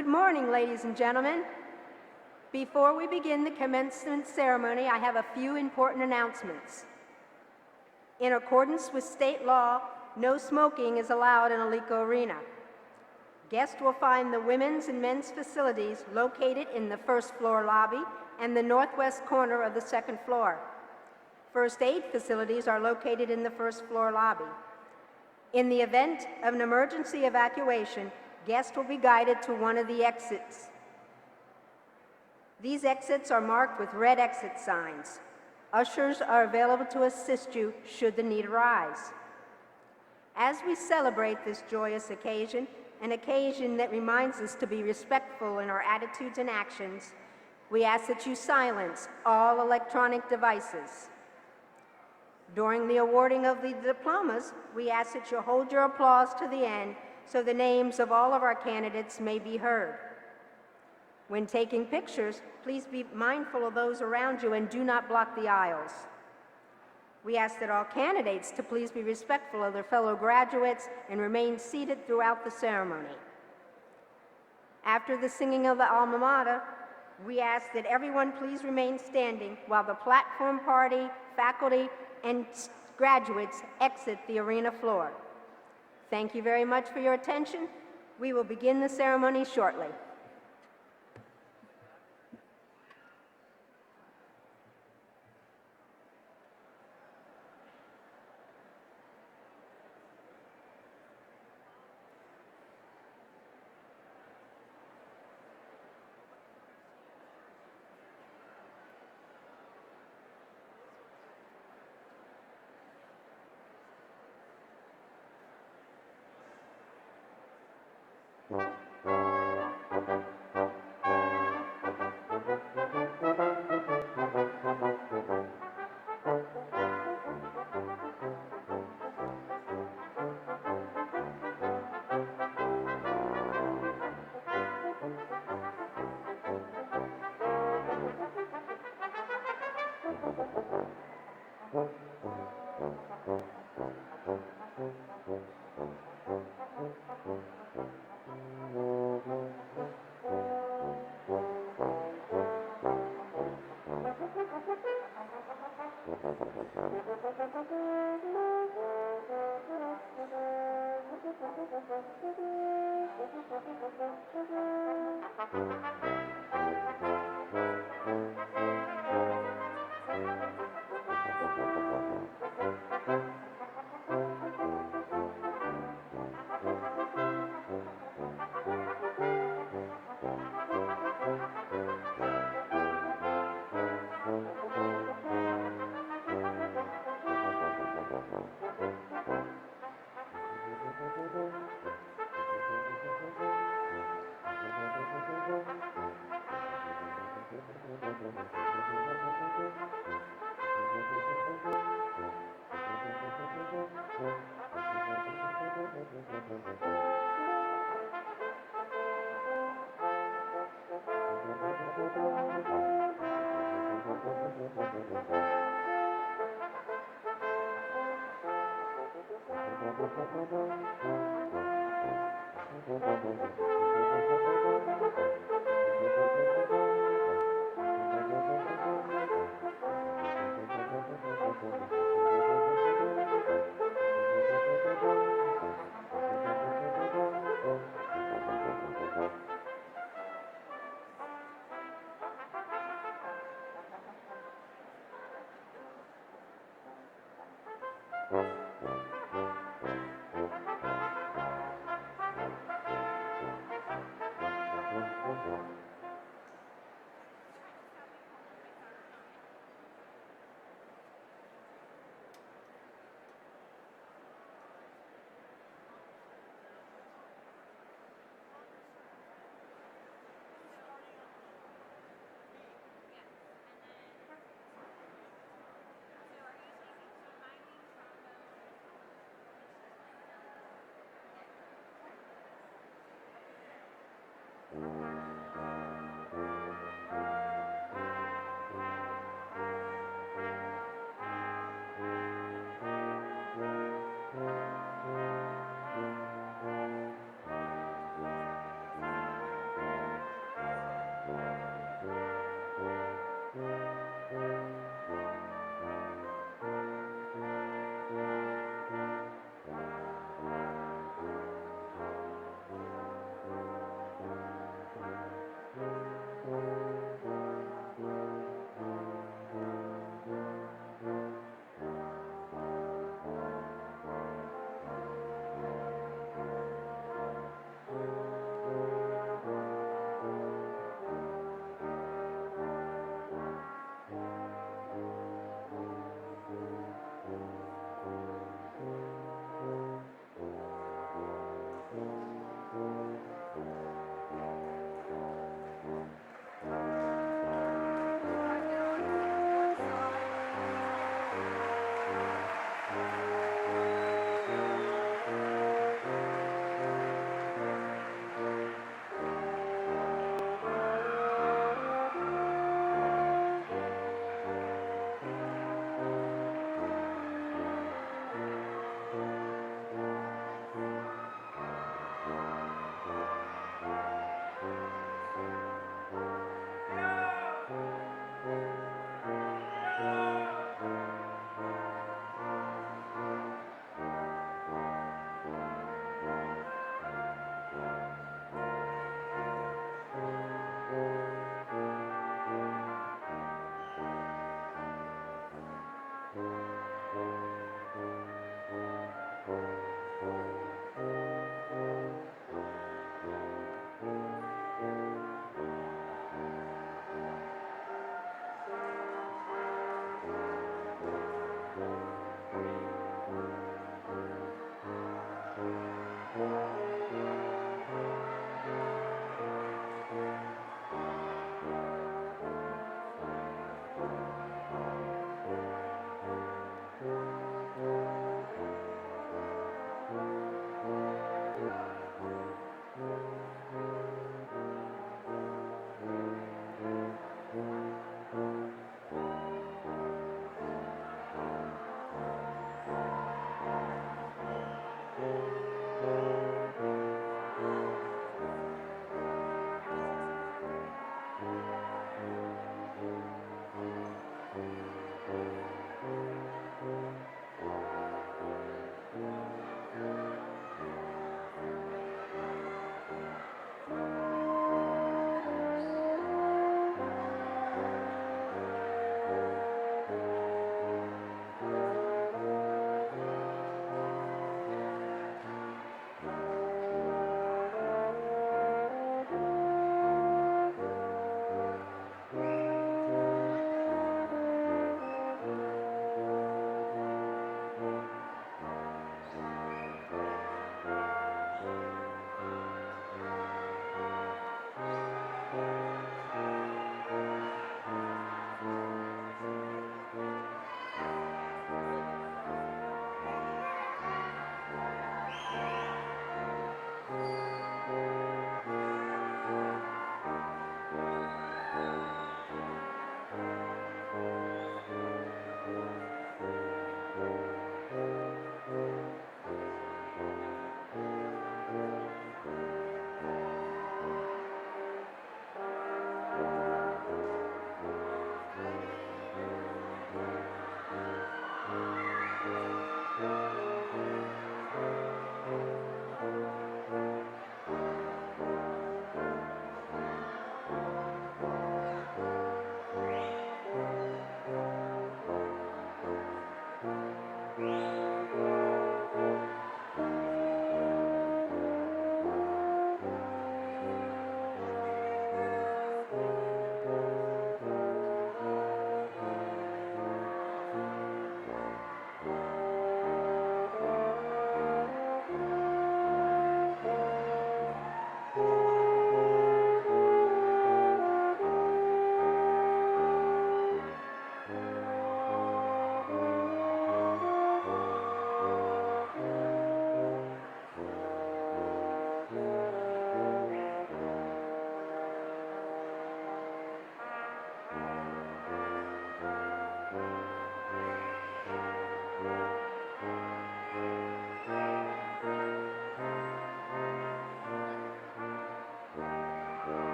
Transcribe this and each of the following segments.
Good morning, ladies and gentlemen. Before we begin the commencement ceremony, I have a few important announcements. In accordance with state law, no smoking is allowed in Alico Arena. Guests will find the women's and men's facilities located in the first floor lobby and the northwest corner of the second floor. First aid facilities are located in the first floor lobby. In the event of an emergency evacuation, guests will be guided to one of the exits. These exits are marked with red exit signs. Ushers are available to assist you should the need arise. As we celebrate this joyous occasion, an occasion that reminds us to be respectful in our attitudes and actions, we ask that you silence all electronic devices. During the awarding of the diplomas, we ask that you hold your applause to the end so the names of all of our candidates may be heard. When taking pictures, please be mindful of those around you and do not block the aisles. We ask that all candidates to please be respectful of their fellow graduates and remain seated throughout the ceremony. After the singing of the alma mater, we ask that everyone please remain standing while the platform party, faculty, and graduates exit the arena floor. Thank you very much for your attention. We will begin the ceremony shortly.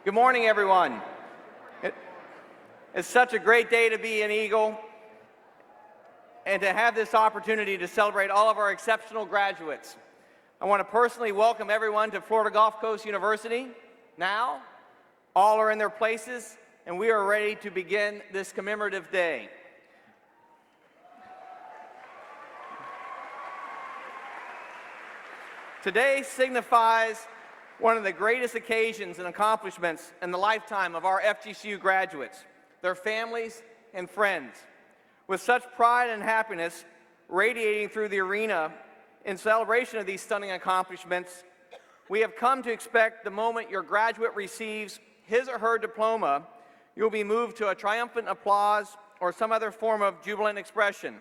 Good morning, everyone. It's such a great day to be an Eagle and to have this opportunity to celebrate all of our exceptional graduates. I want to personally welcome everyone to Florida Gulf Coast University. Now, all are in their places, and we are ready to begin this commemorative day. Today signifies one of the greatest occasions and accomplishments in the lifetime of our FGCU graduates, their families, and friends. With such pride and happiness radiating through the arena in celebration of these stunning accomplishments, we have come to expect the moment your graduate receives his or her diploma, you'll be moved to a triumphant applause or some other form of jubilant expression.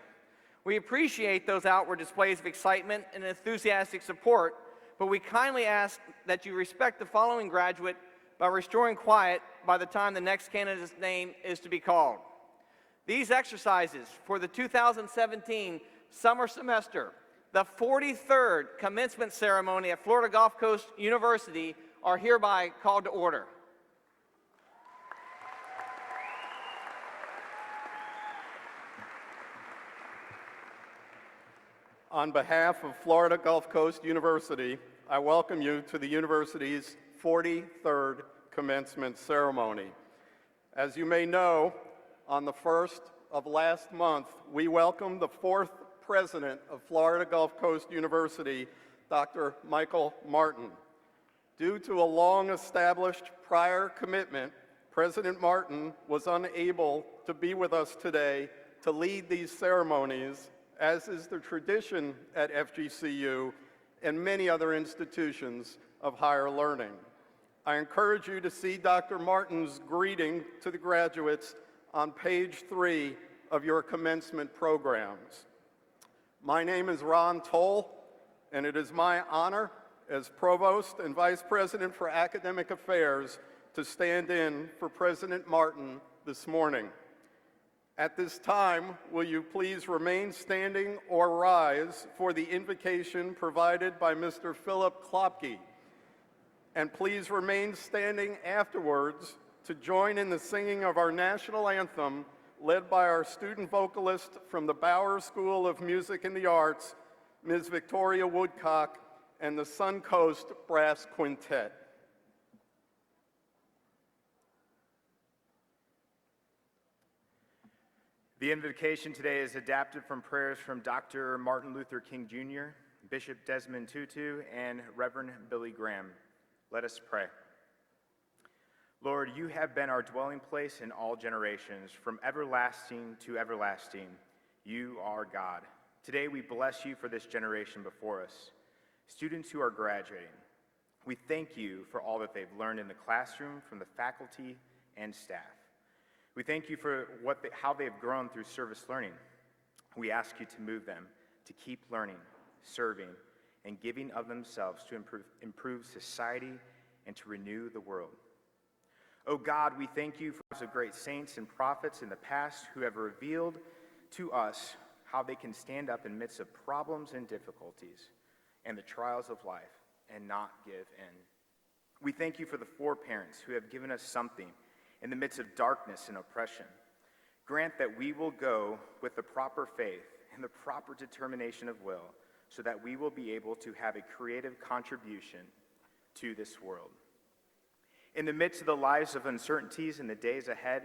We appreciate those outward displays of excitement and enthusiastic support, but we kindly ask that you respect the following graduate by restoring quiet by the time the next candidate's name is to be called. These exercises for the 2017 summer semester, the 43rd commencement ceremony at Florida Gulf Coast University, are hereby called to order. On behalf of Florida Gulf Coast University, I welcome you to the university's 43rd commencement ceremony. As you may know, on the 1st of last month, we welcomed the 4th president of Florida Gulf Coast University, Dr. Michael Martin. Due to a long-established prior commitment, President Martin was unable to be with us today to lead these ceremonies, as is the tradition at FGCU and many other institutions of higher learning. I encourage you to see Dr. Martin's greeting to the graduates on page 3 of your commencement programs. My name is Ron Toll, and it is my honor as Provost and Vice President for Academic Affairs to stand in for President Martin this morning. At this time, will you please remain standing or rise for the invocation provided by Mr. Philip Klopke? And please remain standing afterwards to join in the singing of our national anthem, led by our student vocalist from the Bauer School of Music and the Arts, Ms. Victoria Woodcock, and the Suncoast Brass Quintet. The invocation today is adapted from prayers from Dr. Martin Luther King Jr., Bishop Desmond Tutu, and Reverend Billy Graham. Let us pray. Lord, you have been our dwelling place in all generations, from everlasting to everlasting. You are God. Today we bless you for this generation before us, students who are graduating. We thank you for all that they've learned in the classroom from the faculty and staff. We thank you for how they've grown through service learning. We ask you to move them to keep learning, serving, and giving of themselves to improve society and to renew the world. Oh God, we thank you for the great saints and prophets in the past who have revealed to us how they can stand up in midst of problems and difficulties and the trials of life and not give in. We thank you for the foreparents who have given us something in the midst of darkness and oppression. Grant that we will go with the proper faith and the proper determination of will so that we will be able to have a creative contribution to this world. In the midst of the lives of uncertainties in the days ahead,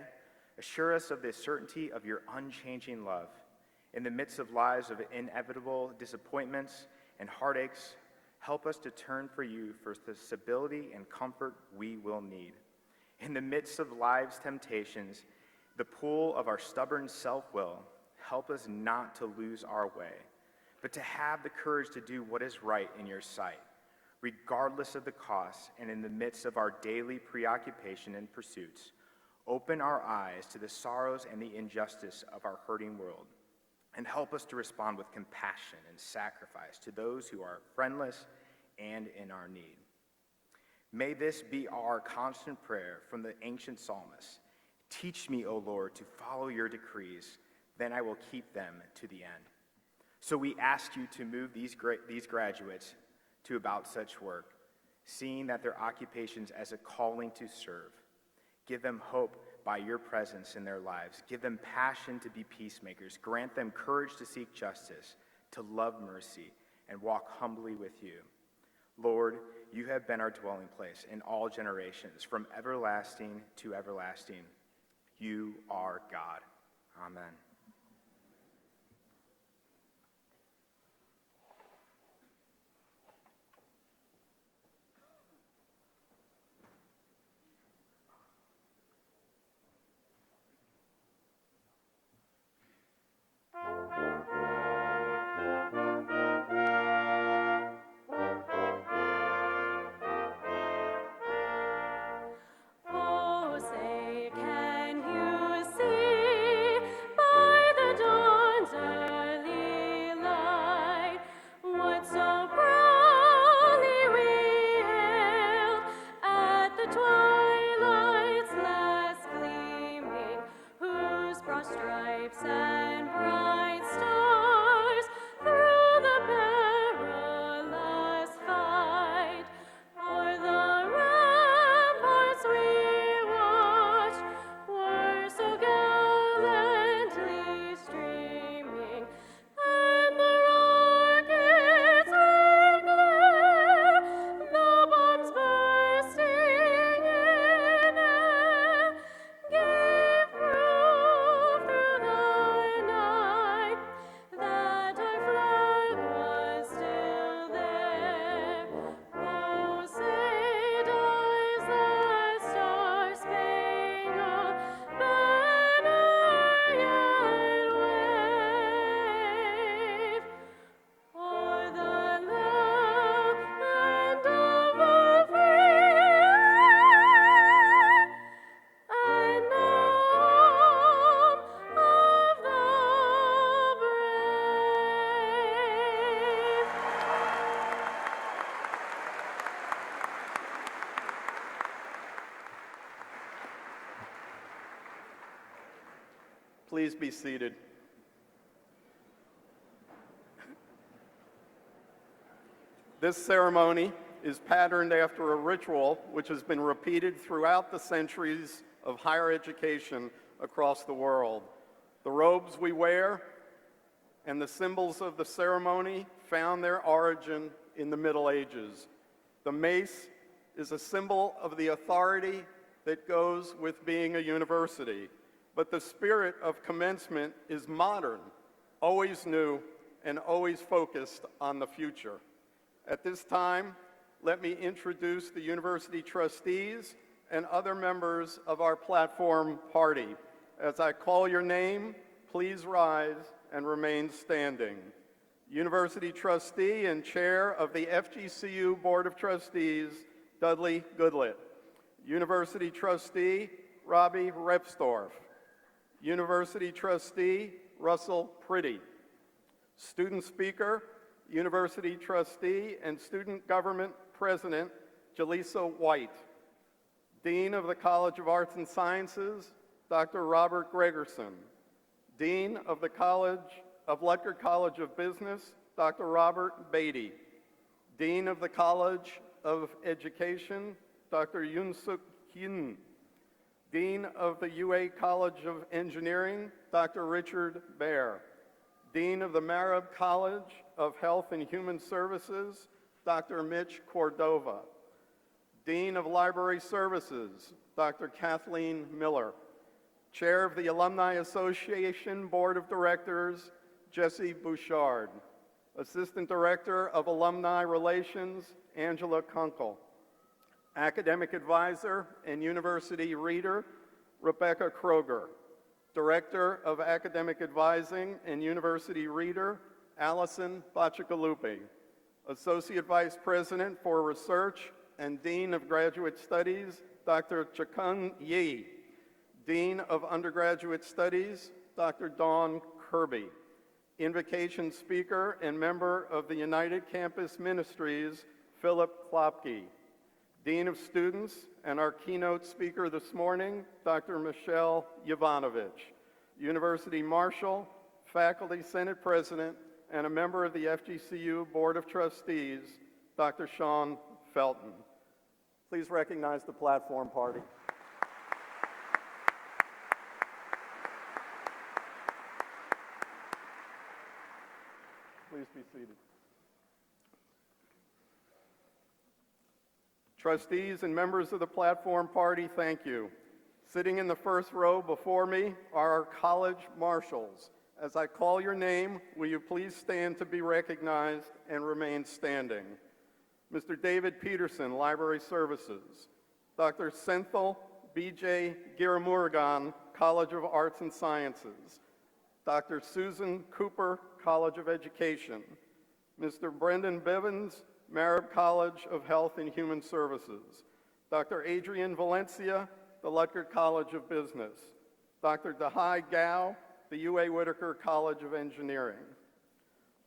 assure us of the certainty of your unchanging love. In the midst of lives of inevitable disappointments and heartaches, help us to turn for you for the stability and comfort we will need. In the midst of life's temptations, the pull of our stubborn self-will, help us not to lose our way, but to have the courage to do what is right in your sight, regardless of the cost, and in the midst of our daily preoccupation and pursuits. Open our eyes to the sorrows and the injustice of our hurting world, and help us to respond with compassion and sacrifice to those who are friendless and in our need. May this be our constant prayer from the ancient psalmist. Teach me, O Lord, to follow your decrees, then I will keep them to the end. So we ask you to move these graduates to about such work. seeing that their occupations as a calling to serve. Give them hope by your presence in their lives. Give them passion to be peacemakers. Grant them courage to seek justice, to love mercy, and walk humbly with you. Lord, you have been our dwelling place in all generations, from everlasting to everlasting. You are God. Amen. Oh, say, can you see by the dawn's early light what so proudly we hailed at the twilight's last gleaming, whose broad stripes and bright stars through the perilous fight o'er the ramparts we watched were so gallantly streaming, and the rockets red glare, the bombs bursting in air, gave proof through the night that our flag was still there. Oh, say does that star-spangled banner yet wave o'er the land of the free and the home of the brave? Please be seated. This ceremony is patterned after a ritual which has been repeated throughout the centuries of higher education across the world. The robes we wear and the symbols of the ceremony found their origin in the Middle Ages. The mace is a symbol of the authority that goes with being a university, but the spirit of commencement is modern, always new, and always focused on the future. At this time, let me introduce the university trustees and other members of our platform party. As I call your name, please rise and remain standing. University trustee and chair of the FGCU Board of Trustees, Dudley Goodlett. University trustee, Robbie Repsdorf. University trustee, Russell Priddy. Student speaker, University trustee and student government president, Jaleesa White. Dean of the College of Arts and Sciences, Dr. Robert Gregerson. Dean of the Lutgert College of Business, Dr. Robert Beatty. Dean of the College of Education, Dr. Yoon-Suk Hyun. Dean of the UA College of Engineering, Dr. Richard Baer. Dean of the Marab College of Health and Human Services, Dr. Mitch Cordova. Dean of Library Services, Dr. Kathleen Miller. Chair of the Alumni Association Board of Directors, Jesse Bouchard. Assistant Director of Alumni Relations, Angela Kunkel. Academic Advisor and University Reader, Rebecca Kroger. Director of Academic Advising and University Reader, Allison Bacigalupi. Associate Vice President for Research and Dean of Graduate Studies, Dr. Chakun Yi. Dean of Undergraduate Studies, Dr. Dawn Kirby. Invocation Speaker and member of the United Campus Ministries, Philip Klopke. Dean of Students and our keynote speaker this morning, Dr. Michelle Yovanovich. University Marshal, Faculty Senate President, and a member of the FGCU Board of Trustees, Dr. Sean Felton. Please recognize the platform party. Please be seated. Trustees and members of the platform party, thank you. Sitting in the first row before me are our college marshals. As I call your name, will you please stand to be recognized and remain standing? Mr. David Peterson, Library Services. Dr. Senthil B.J. Giramuragan, College of Arts and Sciences. Dr. Susan Cooper, College of Education. Mr. Brendan Bivens, Marib College of Health and Human Services. Dr. Adrian Valencia, the Lutgert College of Business. Dr. Dahai Gao, the UA Whitaker College of Engineering.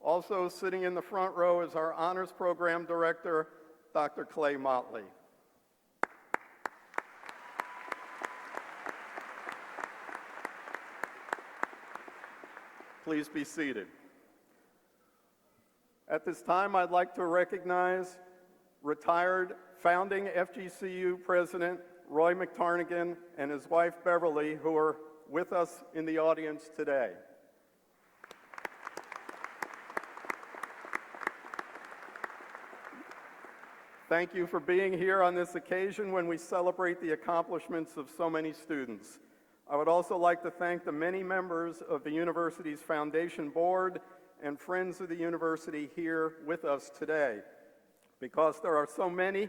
Also sitting in the front row is our Honors Program Director, Dr. Clay Motley. Please be seated. At this time, I'd like to recognize retired founding FGCU President Roy McTarnigan and his wife Beverly, who are with us in the audience today. Thank you for being here on this occasion when we celebrate the accomplishments of so many students. I would also like to thank the many members of the university's foundation board and friends of the university here with us today. Because there are so many,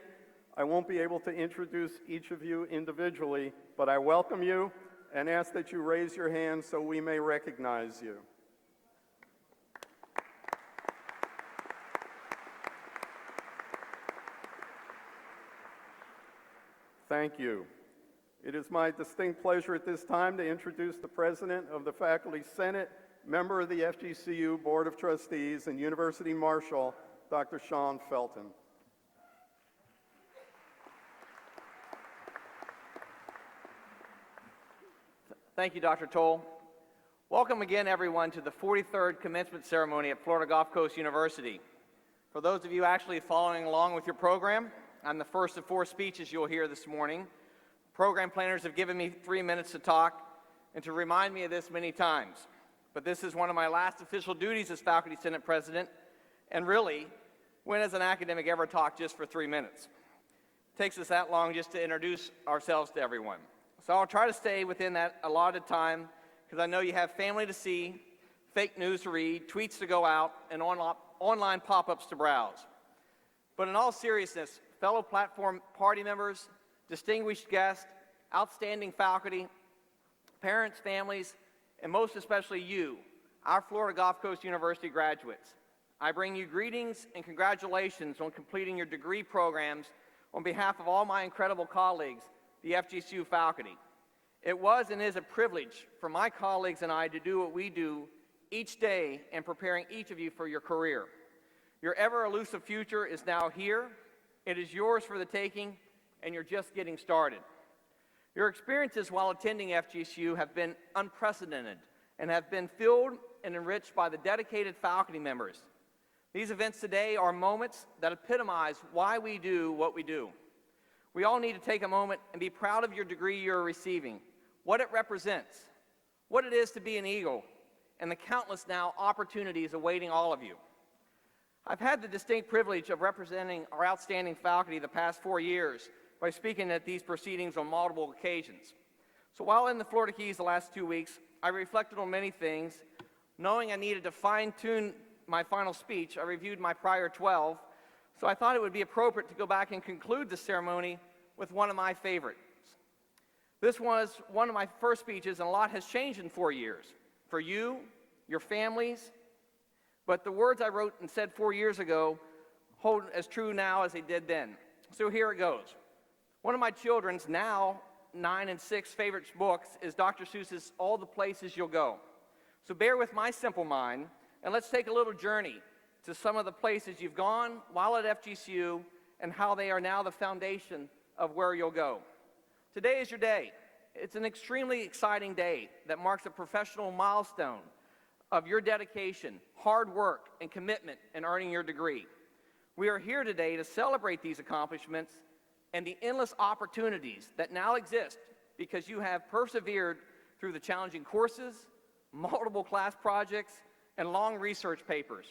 I won't be able to introduce each of you individually, but I welcome you and ask that you raise your hand so we may recognize you. Thank you. It is my distinct pleasure at this time to introduce the President of the Faculty Senate, member of the FGCU Board of Trustees, and University Marshal, Dr. Sean Felton. Thank you, Dr. Toll. Welcome again, everyone, to the 43rd commencement ceremony at Florida Gulf Coast University. For those of you actually following along with your program, I'm the first of 4 speeches you'll hear this morning. Program planners have given me 3 minutes to talk and to remind me of this many times. But this is one of my last official duties as Faculty Senate President, and really, when has an academic ever talked just for 3 minutes? It takes us that long just to introduce ourselves to everyone. So I'll try to stay within that allotted time, because I know you have family to see, fake news to read, tweets to go out, and online pop-ups to browse. But in all seriousness, fellow platform party members, distinguished guests, outstanding faculty, parents, families, and most especially you, our Florida Gulf Coast University graduates, I bring you greetings and congratulations on completing your degree programs on behalf of all my incredible colleagues, the FGCU faculty. It was and is a privilege for my colleagues and I to do what we do each day in preparing each of you for your career. Your ever-elusive future is now here. It is yours for the taking, and you're just getting started. Your experiences while attending FGCU have been unprecedented and have been filled and enriched by the dedicated faculty members. These events today are moments that epitomize why we do what we do. We all need to take a moment and be proud of your degree you're receiving, what it represents, what it is to be an Eagle, and the countless now opportunities awaiting all of you. I've had the distinct privilege of representing our outstanding faculty the past 4 years by speaking at these proceedings on multiple occasions. So while in the Florida Keys the last 2 weeks, I reflected on many things. Knowing I needed to fine-tune my final speech, I reviewed my prior 12, so I thought it would be appropriate to go back and conclude the ceremony with one of my favorites. This was one of my first speeches, and a lot has changed in 4 years. For you, your families, but the words I wrote and said 4 years ago hold as true now as they did then. So here it goes. One of my children's now 9 and 6 favorite books is Dr. Seuss's All the Places You'll Go. So bear with my simple mind, and let's take a little journey to some of the places you've gone while at FGCU and how they are now the foundation of where you'll go. Today is your day. It's an extremely exciting day that marks a professional milestone of your dedication, hard work, and commitment in earning your degree. We are here today to celebrate these accomplishments and the endless opportunities that now exist because you have persevered through the challenging courses, multiple class projects, and long research papers.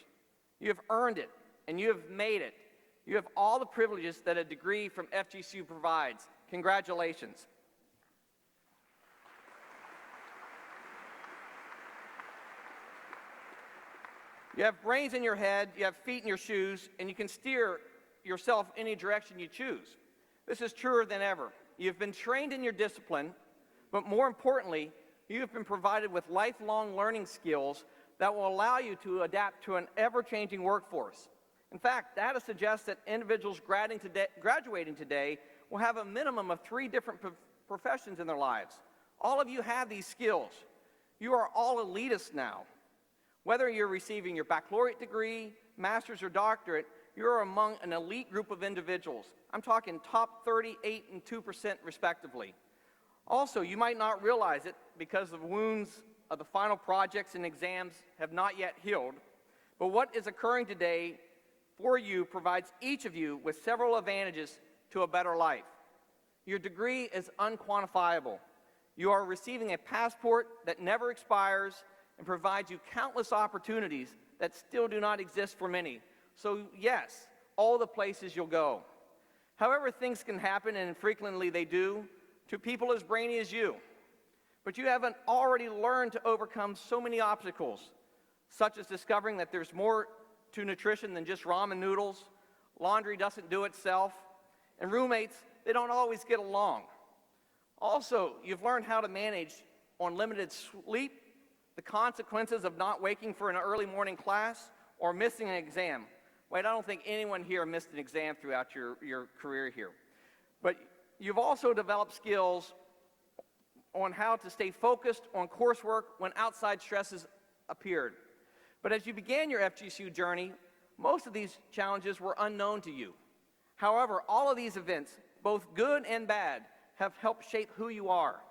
You have earned it, and you have made it. You have all the privileges that a degree from FGCU provides. Congratulations. You have brains in your head, you have feet in your shoes, and you can steer yourself any direction you choose. This is truer than ever. You've been trained in your discipline, but more importantly, you have been provided with lifelong learning skills that will allow you to adapt to an ever-changing workforce. In fact, data suggests that individuals graduating today will have a minimum of 3 different professions in their lives. All of you have these skills. You are all elitists now. Whether you're receiving your baccalaureate degree, master's, or doctorate, you're among an elite group of individuals. I'm talking top 38 and 2% respectively. Also, you might not realize it because the wounds of the final projects and exams have not yet healed, but what is occurring today for you provides each of you with several advantages to a better life. Your degree is unquantifiable. You are receiving a passport that never expires and provides you countless opportunities that still do not exist for many. So yes, all the places you'll go. However, things can happen, and frequently they do, to people as brainy as you. But you haven't already learned to overcome so many obstacles, such as discovering that there's more to nutrition than just ramen noodles, laundry doesn't do itself, and roommates, they don't always get along. Also, you've learned how to manage on limited sleep, the consequences of not waking for an early morning class, or missing an exam. Wait, I don't think anyone here missed an exam throughout your career here. But you've also developed skills on how to stay focused on coursework when outside stresses appeared. But as you began your FGCU journey, most of these challenges were unknown to you. However, all of these events, both good and bad, have helped shape who you are.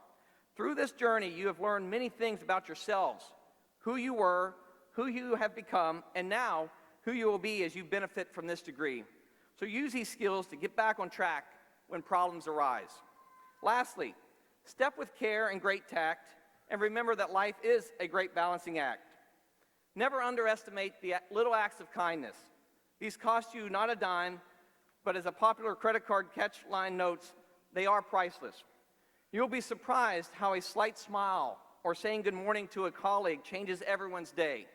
Through this journey, you have learned many things about yourselves, who you were, who you have become, and now who you will be as you benefit from this degree. So use these skills to get back on track when problems arise. Lastly, step with care and great tact, and remember that life is a great balancing act. Never underestimate the little acts of kindness. These cost you not a dime, but as a popular credit card catch line notes, they are priceless. You'll be surprised how a slight smile or saying good morning to a colleague changes everyone's day.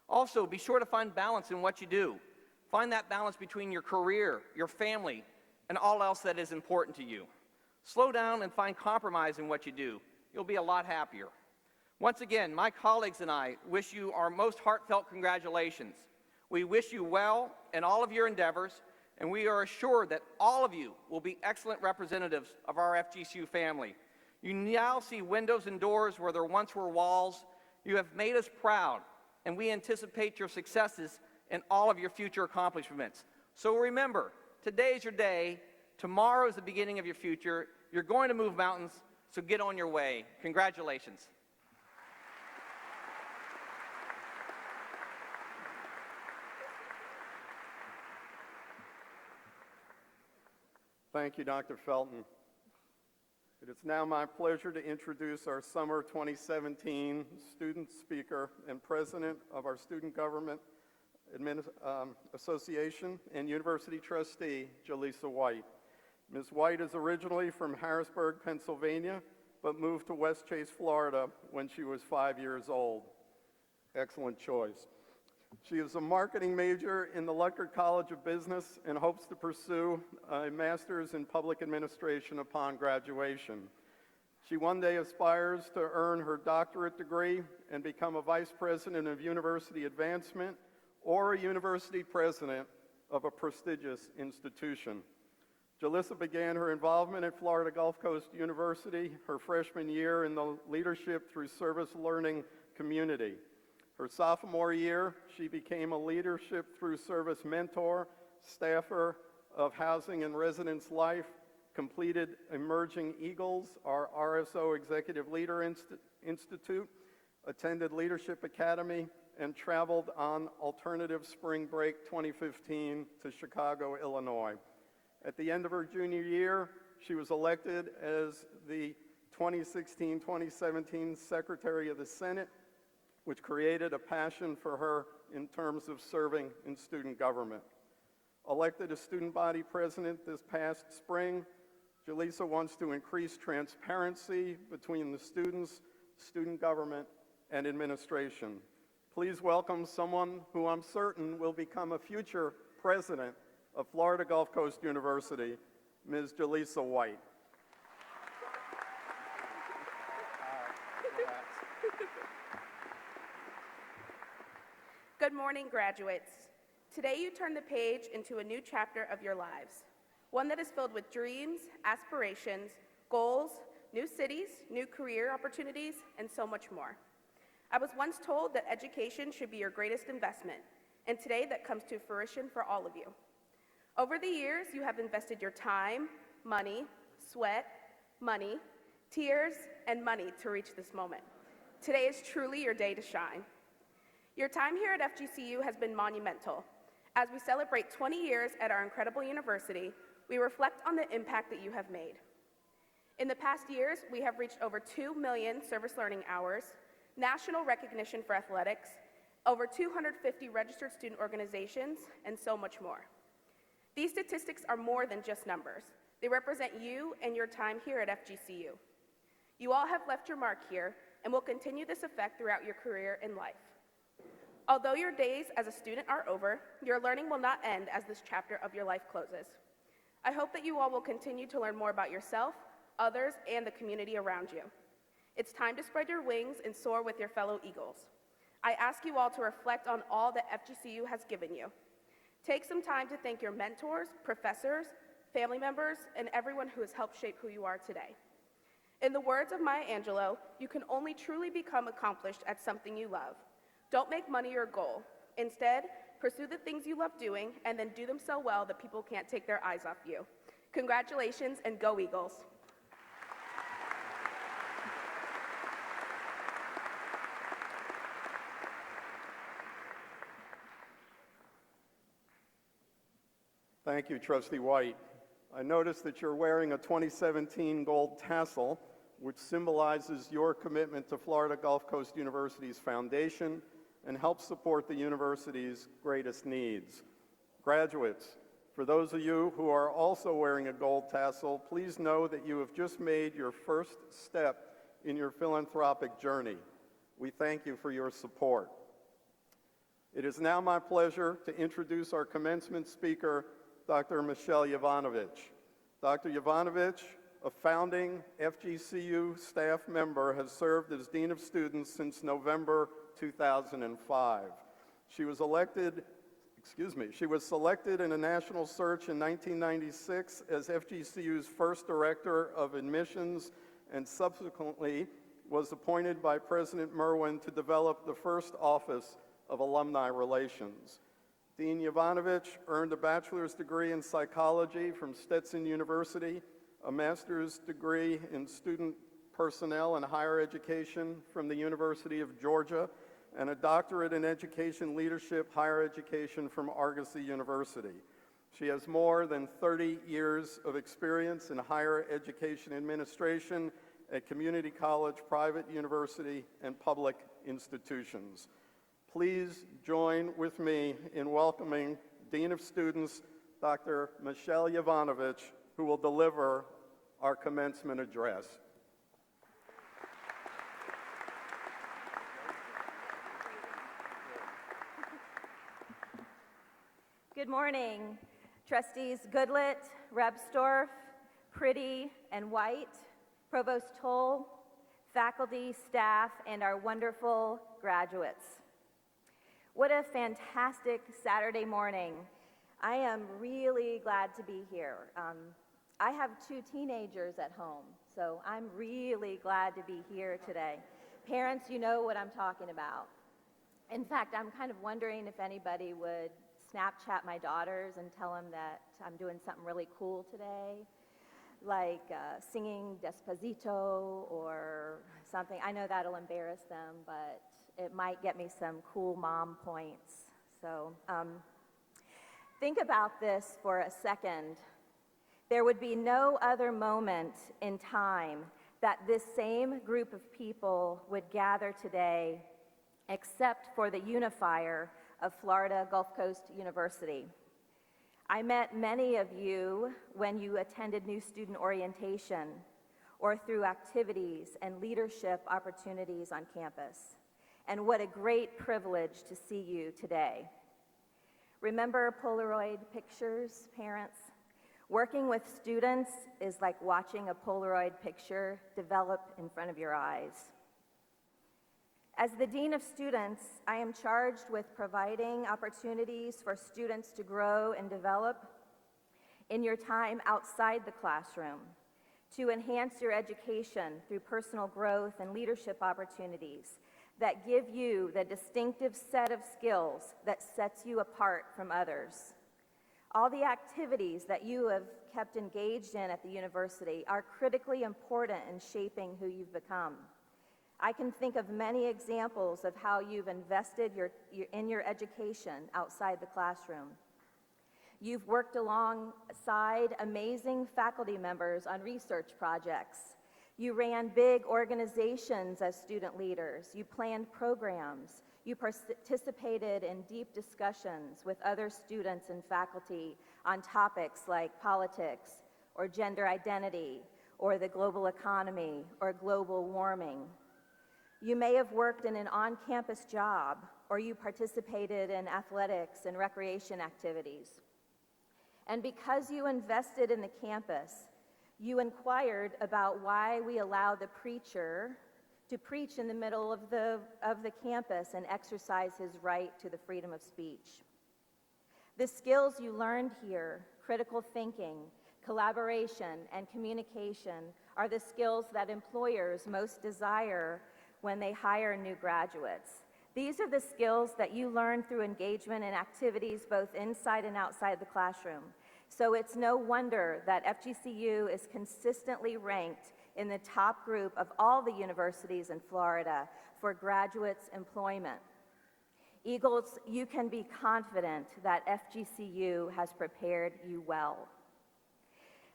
Also, be sure to find balance in what you do. Find that balance between your career, your family, and all else that is important to you. Slow down and find compromise in what you do. You'll be a lot happier. Once again, my colleagues and I wish you our most heartfelt congratulations. We wish you well in all of your endeavors, and we are assured that all of you will be excellent representatives of our FGCU family. You now see windows and doors where there once were walls. You have made us proud, and we anticipate your successes in all of your future accomplishments. So remember, today is your day. Tomorrow is the beginning of your future. You're going to move mountains, so get on your way. Congratulations. Thank you, Dr. Felton. It is now my pleasure to introduce our Summer 2017 student speaker and president of our Student Government Association and University trustee, Jaleesa White. Ms. White is originally from Harrisburg, Pennsylvania, but moved to West Chase, Florida when she was 5 years old. Excellent choice. She is a marketing major in the Lutgert College of Business and hopes to pursue a master's in public administration upon graduation. She one day aspires to earn her doctorate degree and become a vice president of university advancement or a university president of a prestigious institution. Jaleesa began her involvement at Florida Gulf Coast University her freshman year in the Leadership Through Service Learning community. Her sophomore year, she became a Leadership Through Service mentor, staffer of Housing and Residence Life, completed Emerging Eagles, our RSO Executive Leader Institute, attended Leadership Academy, and traveled on Alternative Spring Break 2015 to Chicago, Illinois. At the end of her junior year, she was elected as the 2016-2017 Secretary of the Senate, which created a passion for her in terms of serving in student government. Elected as student body president this past spring, Jaleesa wants to increase transparency between the students, student government, and administration. Please welcome someone who I'm certain will become a future president of Florida Gulf Coast University, Ms. Jaleesa White. Good morning, graduates. Today you turn the page into a new chapter of your lives, one that is filled with dreams, aspirations, goals, new cities, new career opportunities, and so much more. I was once told that education should be your greatest investment, and today that comes to fruition for all of you. Over the years, you have invested your time, money, sweat, money, tears, and money to reach this moment. Today is truly your day to shine. Your time here at FGCU has been monumental. As we celebrate 20 years at our incredible university, we reflect on the impact that you have made. In the past years, we have reached over 2 million service learning hours, national recognition for athletics, over 250 registered student organizations, and so much more. These statistics are more than just numbers. They represent you and your time here at FGCU. You all have left your mark here and will continue this effect throughout your career in life. Although your days as a student are over, your learning will not end as this chapter of your life closes. I hope that you all will continue to learn more about yourself, others, and the community around you. It's time to spread your wings and soar with your fellow Eagles. I ask you all to reflect on all that FGCU has given you. Take some time to thank your mentors, professors, family members, and everyone who has helped shape who you are today. In the words of Maya Angelou, you can only truly become accomplished at something you love. Don't make money your goal. Instead, pursue the things you love doing and then do them so well that people can't take their eyes off you. Congratulations and go Eagles. Thank you, Trustee White. I noticed that you're wearing a 2017 gold tassel, which symbolizes your commitment to Florida Gulf Coast University's foundation and helps support the university's greatest needs. Graduates, for those of you who are also wearing a gold tassel, please know that you have just made your first step in your philanthropic journey. We thank you for your support. It is now my pleasure to introduce our commencement speaker, Dr. Michelle Jovanovich. Dr. Jovanovich, a founding FGCU staff member, has served as Dean of Students since November 2005. She was selected in a national search in 1996 as FGCU's first Director of Admissions and subsequently was appointed by President Merwin to develop the first Office of Alumni Relations. Dean Jovanovich earned a bachelor's degree in psychology from Stetson University, a master's degree in student personnel and higher education from the University of Georgia, and a doctorate in education leadership, higher education from Argosy University. She has more than 30 years of experience in higher education administration at community college, private university, and public institutions. Please join with me in welcoming Dean of Students, Dr. Michelle Jovanovich, who will deliver our commencement address. Good morning, Trustees Goodlett, Rebstorff, Priddy, and White, Provost Toll, faculty, staff, and our wonderful graduates. What a fantastic Saturday morning. I am really glad to be here. I have 2 teenagers at home, so I'm really glad to be here today. Parents, you know what I'm talking about. In fact, I'm kind of wondering if anybody would Snapchat my daughters and tell them that I'm doing something really cool today, like singing Despacito or something. I know that'll embarrass them, but it might get me some cool mom points. So think about this for a second. There would be no other moment in time that this same group of people would gather today except for the unifier of Florida Gulf Coast University. I met many of you when you attended New Student Orientation or through activities and leadership opportunities on campus. And what a great privilege to see you today. Remember Polaroid pictures, parents? Working with students is like watching a Polaroid picture develop in front of your eyes. As the Dean of Students, I am charged with providing opportunities for students to grow and develop in your time outside the classroom, to enhance your education through personal growth and leadership opportunities that give you the distinctive set of skills that sets you apart from others. All the activities that you have kept engaged in at the university are critically important in shaping who you've become. I can think of many examples of how you've invested in your education outside the classroom. You've worked alongside amazing faculty members on research projects. You ran big organizations as student leaders. You planned programs. You participated in deep discussions with other students and faculty on topics like politics or gender identity or the global economy or global warming. You may have worked in an on-campus job, or you participated in athletics and recreation activities. And because you invested in the campus, you inquired about why we allow the preacher to preach in the middle of the campus and exercise his right to the freedom of speech. The skills you learned here, critical thinking, collaboration, and communication, are the skills that employers most desire when they hire new graduates. These are the skills that you learn through engagement in activities both inside and outside the classroom. So it's no wonder that FGCU is consistently ranked in the top group of all the universities in Florida for graduates' employment. Eagles, you can be confident that FGCU has prepared you well.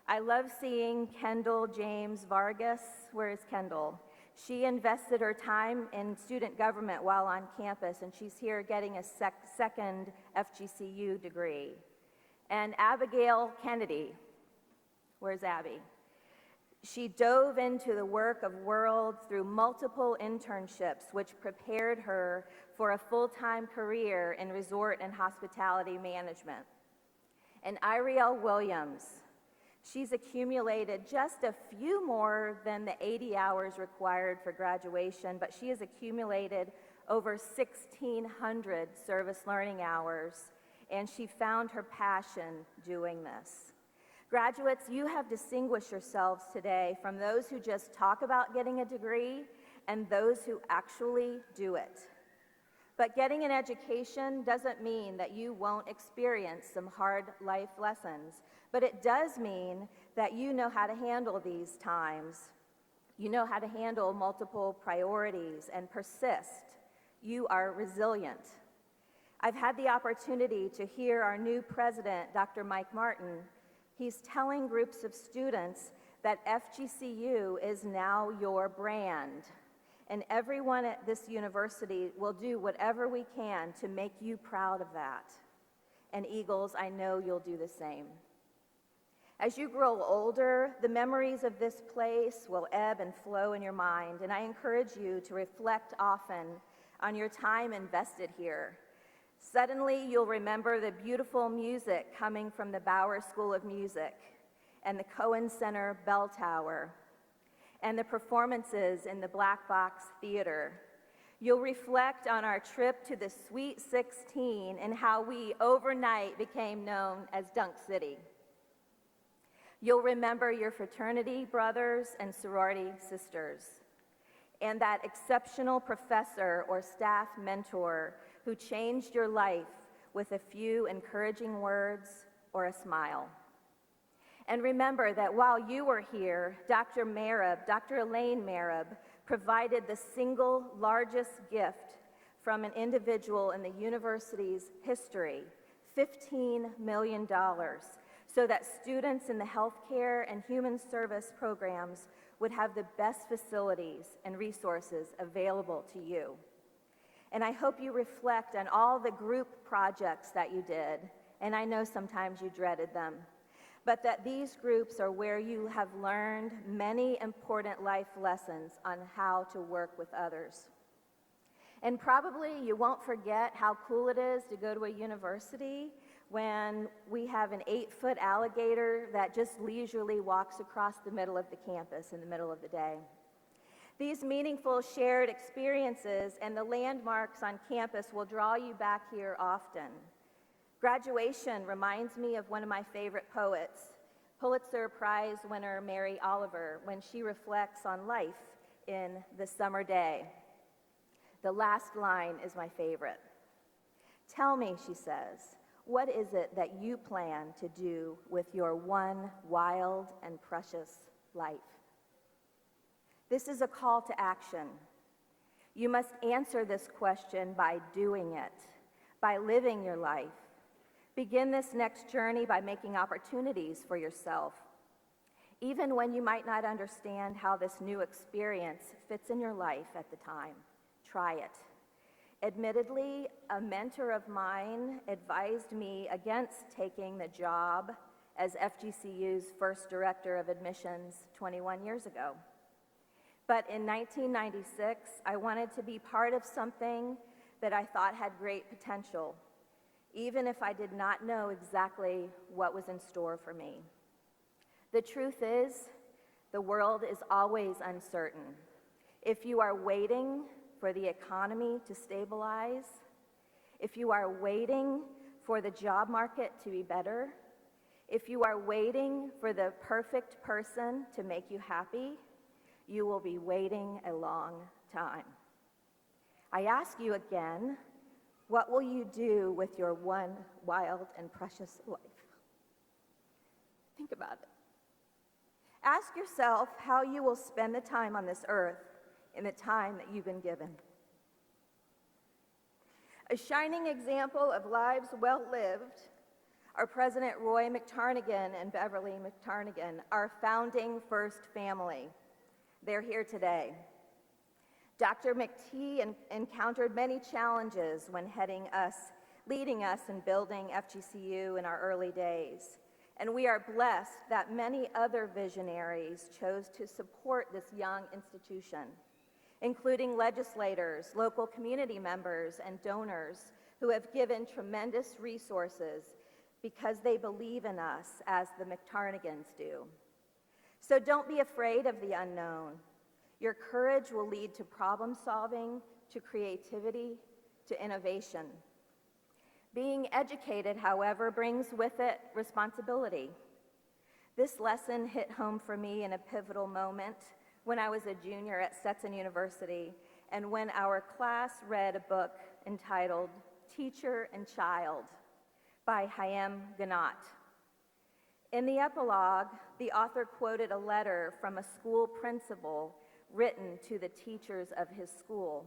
I love seeing Kendall James Vargas. Where is Kendall? She invested her time in student government while on campus, and she's here getting a second FGCU degree. And Abigail Kennedy, where's Abby? She dove into the work of World through multiple internships, which prepared her for a full-time career in resort and hospitality management. And Iriel Williams, she's accumulated just a few more than the 80 hours required for graduation, but she has accumulated over 1,600 service learning hours, and she found her passion doing this. Graduates, you have distinguished yourselves today from those who just talk about getting a degree and those who actually do it. But getting an education doesn't mean that you won't experience some hard life lessons, but it does mean that you know how to handle these times. You know how to handle multiple priorities and persist. You are resilient. I've had the opportunity to hear our new president, Dr. Mike Martin. He's telling groups of students that FGCU is now your brand, and everyone at this university will do whatever we can to make you proud of that. And Eagles, I know you'll do the same. As you grow older, the memories of this place will ebb and flow in your mind, and I encourage you to reflect often on your time invested here. Suddenly, you'll remember the beautiful music coming from the Bauer School of Music and the Cohen Center Bell Tower and the performances in the Black Box Theater. You'll reflect on our trip to the Sweet 16 and how we overnight became known as Dunk City. You'll remember your fraternity brothers and sorority sisters and that exceptional professor or staff mentor who changed your life with a few encouraging words or a smile. And remember that while you were here, Dr. Elaine Marab, provided the single largest gift from an individual in the university's history, $15 million, so that students in the healthcare and human service programs would have the best facilities and resources available to you. And I hope you reflect on all the group projects that you did, and I know sometimes you dreaded them, but that these groups are where you have learned many important life lessons on how to work with others. And probably you won't forget how cool it is to go to a university when we have an 8-foot alligator that just leisurely walks across the middle of the campus in the middle of the day. These meaningful shared experiences and the landmarks on campus will draw you back here often. Graduation reminds me of one of my favorite poets, Pulitzer Prize winner Mary Oliver, when she reflects on life in the summer day. The last line is my favorite. "Tell me," she says, "what is it that you plan to do with your one wild and precious life?" This is a call to action. You must answer this question by doing it, by living your life. Begin this next journey by making opportunities for yourself. Even when you might not understand how this new experience fits in your life at the time, try it. Admittedly, a mentor of mine advised me against taking the job as FGCU's first director of admissions 21 years ago. But in 1996, I wanted to be part of something that I thought had great potential, even if I did not know exactly what was in store for me. The truth is, the world is always uncertain. If you are waiting for the economy to stabilize, if you are waiting for the job market to be better, if you are waiting for the perfect person to make you happy, you will be waiting a long time. I ask you again, what will you do with your one wild and precious life? Think about it. Ask yourself how you will spend the time on this earth in the time that you've been given. A shining example of lives well lived are President Roy McTarnigan and Beverly McTarnigan, our founding first family. They're here today. Dr. McT encountered many challenges when leading us in building FGCU in our early days. And we are blessed that many other visionaries chose to support this young institution, including legislators, local community members, and donors who have given tremendous resources because they believe in us as the McTarnigans do. So don't be afraid of the unknown. Your courage will lead to problem solving, to creativity, to innovation. Being educated, however, brings with it responsibility. This lesson hit home for me in a pivotal moment when I was a junior at Stetson University and when our class read a book entitled Teacher and Child by Chaim Ganot. In the epilogue, the author quoted a letter from a school principal written to the teachers of his school.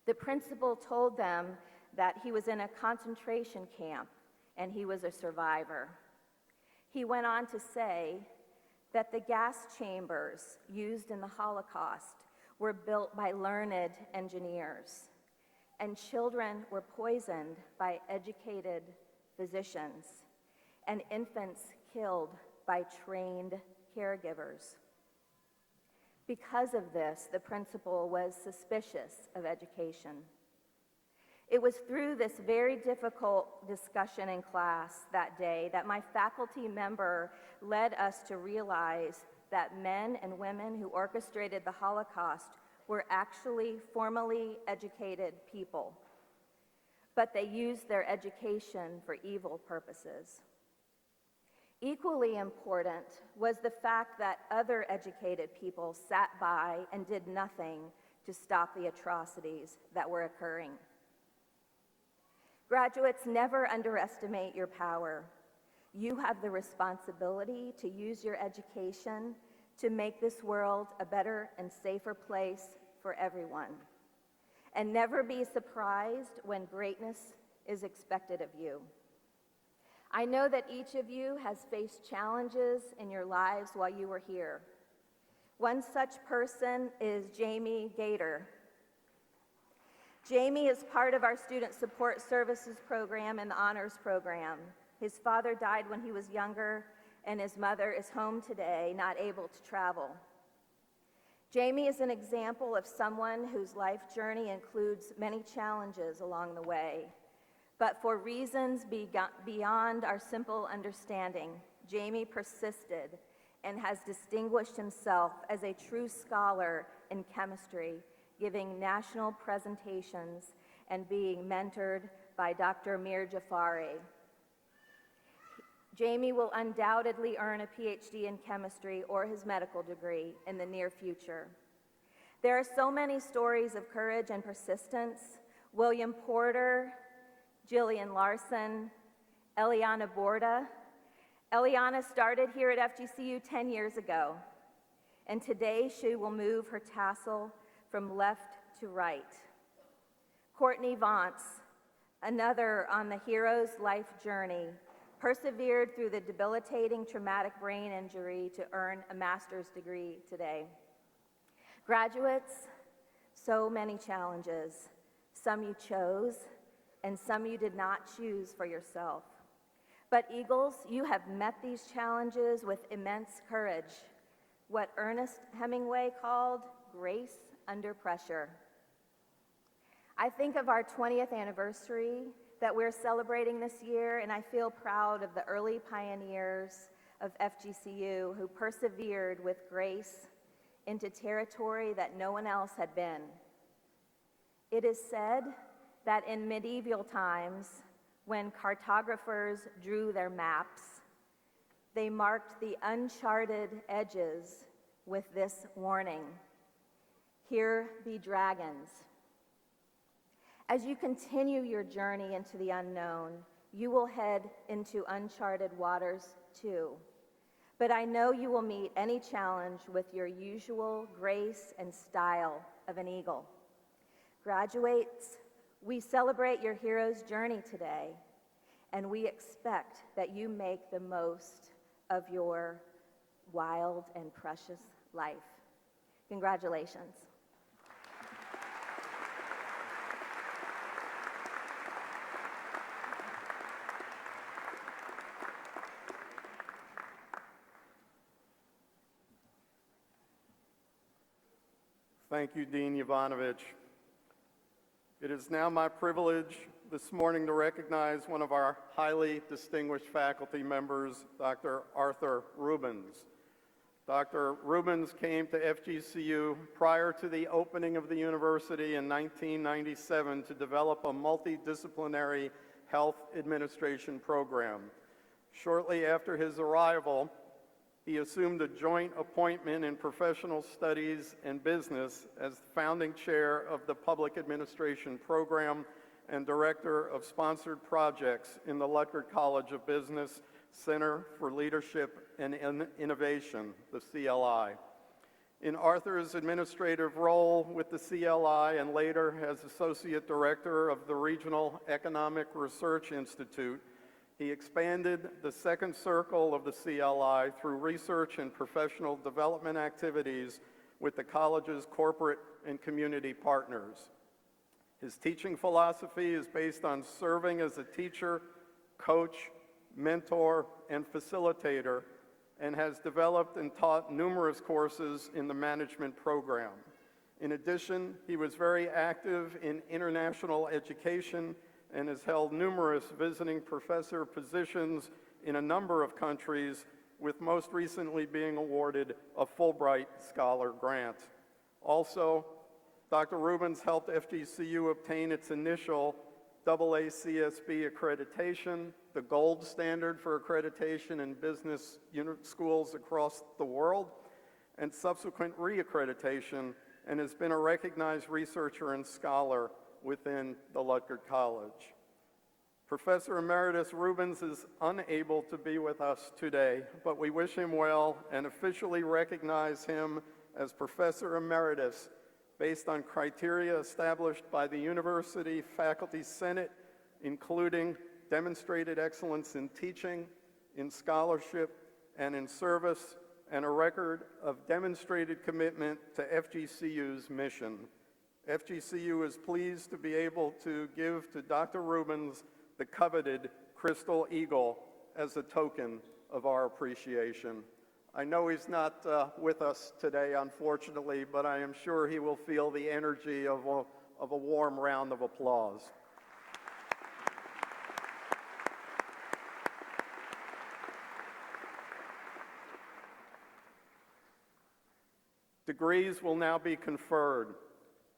The principal told them that he was in a concentration camp and he was a survivor. He went on to say that the gas chambers used in the Holocaust were built by learned engineers, and children were poisoned by educated physicians, and infants killed by trained caregivers. Because of this, the principal was suspicious of education. It was through this very difficult discussion in class that day that my faculty member led us to realize that men and women who orchestrated the Holocaust were actually formally educated people, but they used their education for evil purposes. Equally important was the fact that other educated people sat by and did nothing to stop the atrocities that were occurring. Graduates, never underestimate your power. You have the responsibility to use your education to make this world a better and safer place for everyone. And never be surprised when greatness is expected of you. I know that each of you has faced challenges in your lives while you were here. One such person is Jamie Gator. Jamie is part of our Student Support Services program and the Honors Program. His father died when he was younger, and his mother is home today, not able to travel. Jamie is an example of someone whose life journey includes many challenges along the way. But for reasons beyond our simple understanding, Jamie persisted and has distinguished himself as a true scholar in chemistry, giving national presentations and being mentored by Dr. Mir Jafari. Jamie will undoubtedly earn a PhD in chemistry or his medical degree in the near future. There are so many stories of courage and persistence. William Porter, Jillian Larson, Eliana Borda. Eliana started here at FGCU 10 years ago, and today she will move her tassel from left to right. Courtney Vance, another on the hero's life journey, persevered through the debilitating traumatic brain injury to earn a master's degree today. Graduates, so many challenges. Some you chose, and some you did not choose for yourself. But Eagles, you have met these challenges with immense courage, what Ernest Hemingway called grace under pressure. I think of our 20th anniversary that we're celebrating this year, and I feel proud of the early pioneers of FGCU who persevered with grace into territory that no one else had been. It is said that in medieval times, when cartographers drew their maps, they marked the uncharted edges with this warning: here be dragons. As you continue your journey into the unknown, you will head into uncharted waters too. But I know you will meet any challenge with your usual grace and style of an eagle. Graduates, we celebrate your hero's journey today, and we expect that you make the most of your wild and precious life. Congratulations. Thank you, Dean Yovanovich. It is now my privilege this morning to recognize one of our highly distinguished faculty members, Dr. Arthur Rubens. Dr. Rubens came to FGCU prior to the opening of the university in 1997 to develop a multidisciplinary health administration program. Shortly after his arrival, he assumed a joint appointment in professional studies and business as founding chair of the public administration program and director of sponsored projects in the Lutgert College of Business Center for Leadership and Innovation, the CLI. In Arthur's administrative role with the CLI and later as associate director of the Regional Economic Research Institute, he expanded the second circle of the CLI through research and professional development activities with the college's corporate and community partners. His teaching philosophy is based on serving as a teacher, coach, mentor, and facilitator, and has developed and taught numerous courses in the management program. In addition, he was very active in international education and has held numerous visiting professor positions in a number of countries, with most recently being awarded a Fulbright Scholar Grant. Also, Dr. Rubens helped FGCU obtain its initial AACSB accreditation, the gold standard for accreditation in business schools across the world, and subsequent reaccreditation, and has been a recognized researcher and scholar within the Lutgert College. Professor Emeritus Rubens is unable to be with us today, but we wish him well and officially recognize him as Professor Emeritus based on criteria established by the University Faculty Senate, including demonstrated excellence in teaching, in scholarship, and in service, and a record of demonstrated commitment to FGCU's mission. FGCU is pleased to be able to give to Dr. Rubens the coveted Crystal Eagle as a token of our appreciation. I know he's not with us today, unfortunately, but I am sure he will feel the energy of a warm round of applause. Degrees will now be conferred.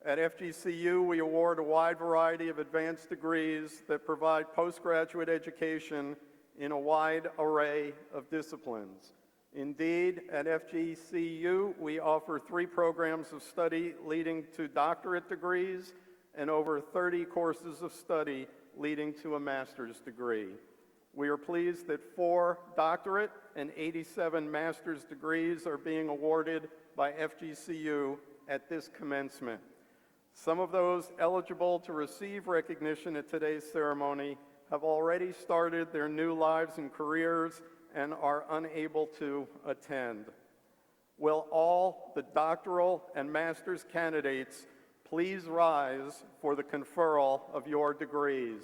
At FGCU, we award a wide variety of advanced degrees that provide postgraduate education in a wide array of disciplines. Indeed, at FGCU, we offer 3 programs of study leading to doctorate degrees and over 30 courses of study leading to a master's degree. We are pleased that 4 doctorate and 87 master's degrees are being awarded by FGCU at this commencement. Some of those eligible to receive recognition at today's ceremony have already started their new lives and careers and are unable to attend. Will all the doctoral and master's candidates please rise for the conferral of your degrees?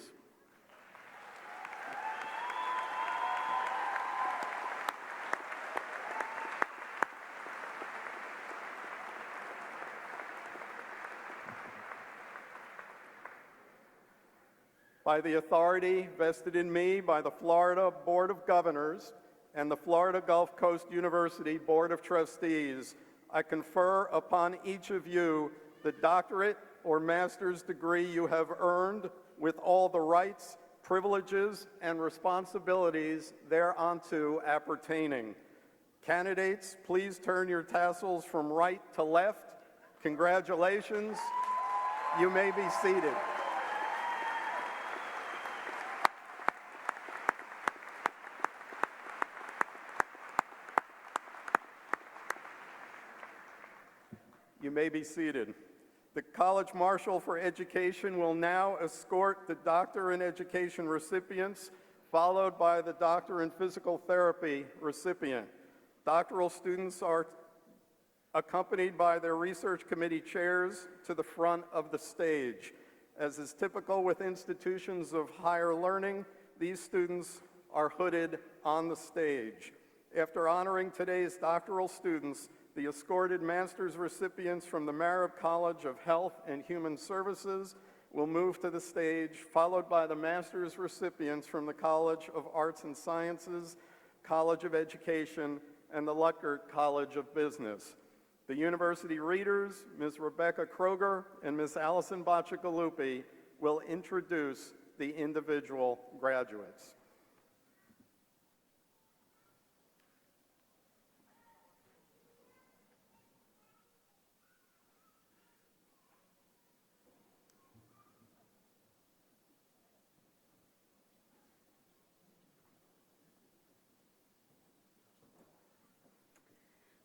By the authority vested in me by the Florida Board of Governors and the Florida Gulf Coast University Board of Trustees, I confer upon each of you the doctorate or master's degree you have earned with all the rights, privileges, and responsibilities thereunto appertaining. Candidates, please turn your tassels from right to left. Congratulations. You may be seated. You may be seated. The College Marshal for Education will now escort the Doctor in Education recipients, followed by the Doctor in Physical Therapy recipient. Doctoral students are accompanied by their research committee chairs to the front of the stage. As is typical with institutions of higher learning, these students are hooded on the stage. After honoring today's doctoral students, the escorted master's recipients from the Marab College of Health and Human Services will move to the stage, followed by the master's recipients from the College of Arts and Sciences, College of Education, and the Lutgert College of Business. The university readers, Ms. Rebecca Kroger and Ms. Allison Bacigalupi, will introduce the individual graduates.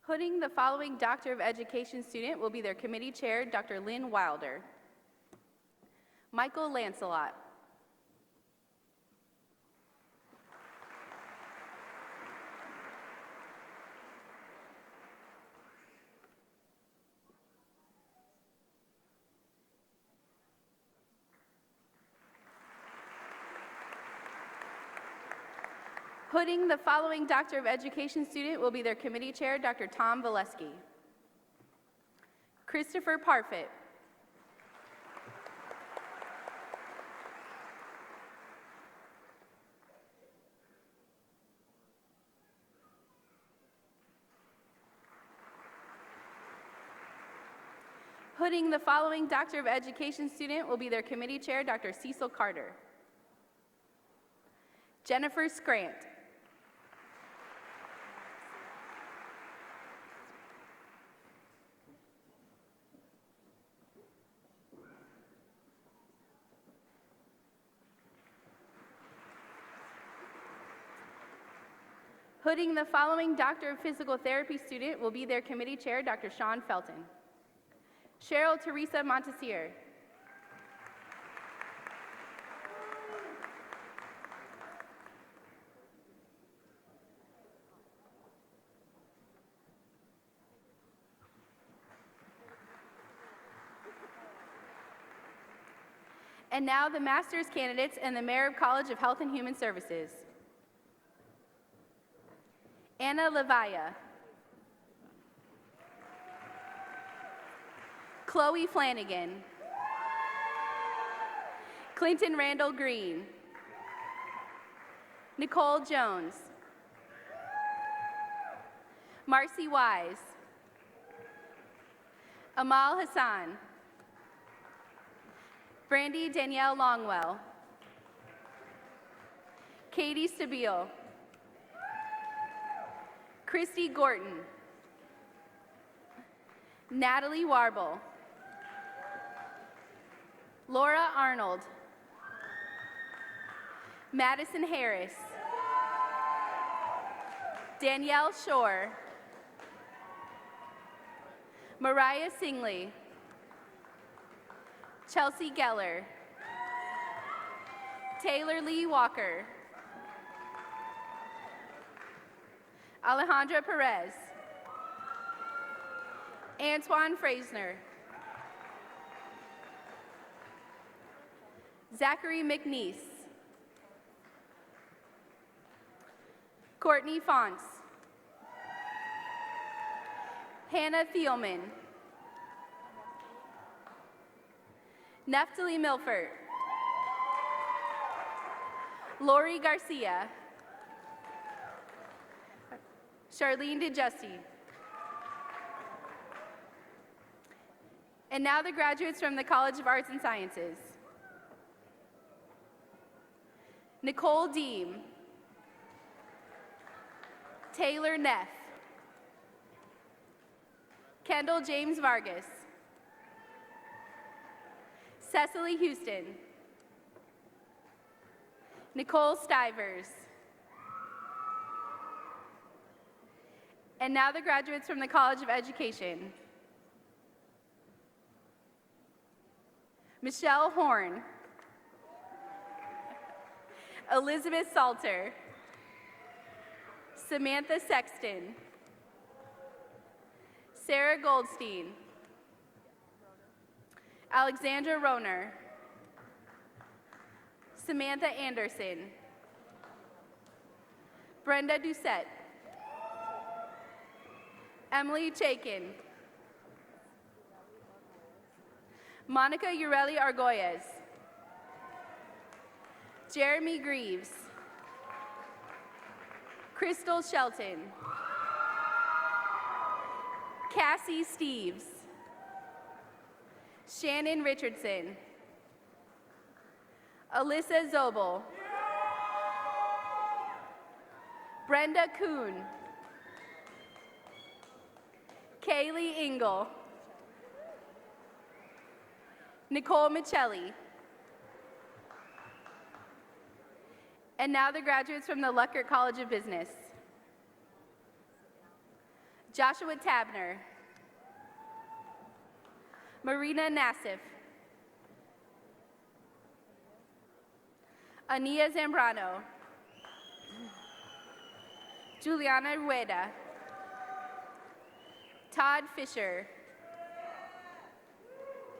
Hooding the following Doctor of Education student will be their committee chair, Dr. Lynn Wilder. Michael Lancelot. Hooding the following Doctor of Education student will be their committee chair, Dr. Tom Valesky. Christopher Parfit. Hooding the following Doctor of Education student will be their committee chair, Dr. Cecil Carter. Jennifer Scrant. Hooding the following Doctor of Physical Therapy student will be their committee chair, Dr. Sean Felton. Cheryl Teresa Montesier. And now the master's candidates and the Mayor of College of Health and Human Services. Anna Levaya. Chloe Flanagan. Clinton Randall Green. Nicole Jones. Marcy Wise. Amal Hassan. Brandy Danielle Longwell. Katie Stabile. Christy Gorton. Natalie Warble. Laura Arnold. Madison Harris. Danielle Shore. Mariah Singley. Chelsea Geller. Taylor Lee Walker. Alejandra Perez. Antoine Fraser. Zachary McNeese. Courtney Fonts. Hannah Thielman. Neftali Milford. Lori Garcia. Charlene DeJusti. And now the graduates from the College of Arts and Sciences. Nicole Deem. Taylor Neff. Kendall James Vargas. Cecily Houston. Nicole Stivers. And now the graduates from the College of Education. Michelle Horn. Elizabeth Salter. Samantha Sexton. Sarah Goldstein. Alexandra Roner. Samantha Anderson. Brenda Doucette. Emily Chaikin. Monica Ureli Argoyes. Jeremy Greaves. Crystal Shelton. Cassie Steves. Shannon Richardson. Alyssa Zobel. Brenda Kuhn. Kaylee Engel. Nicole Michelli. And now the graduates from the Luckert College of Business. Joshua Tabner. Marina Nassif. Ania Zambrano. Juliana Rueda. Todd Fisher.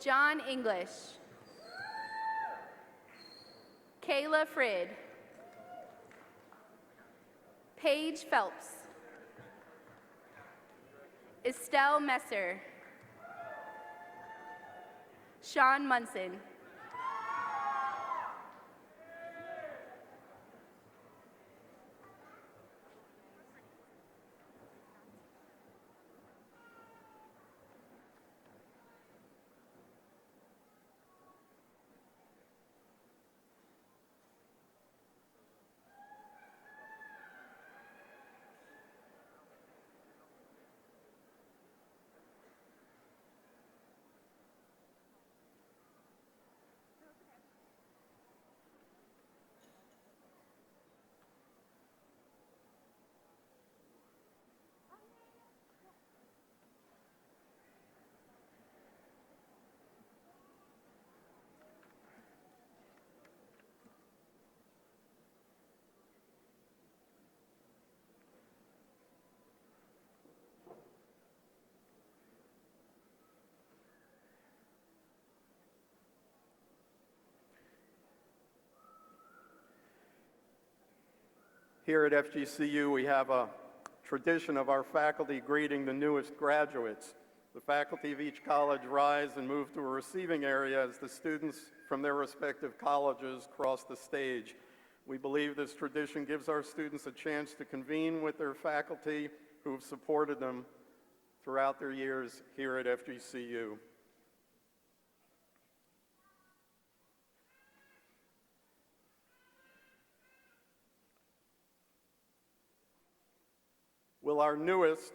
John English. Kayla Frid. Paige Phelps. Estelle Messer. Sean Munson. Here at FGCU, we have a tradition of our faculty greeting the newest graduates. The faculty of each college rise and move to a receiving area as the students from their respective colleges cross the stage. We believe this tradition gives our students a chance to convene with their faculty who have supported them throughout their years here at FGCU. Will our newest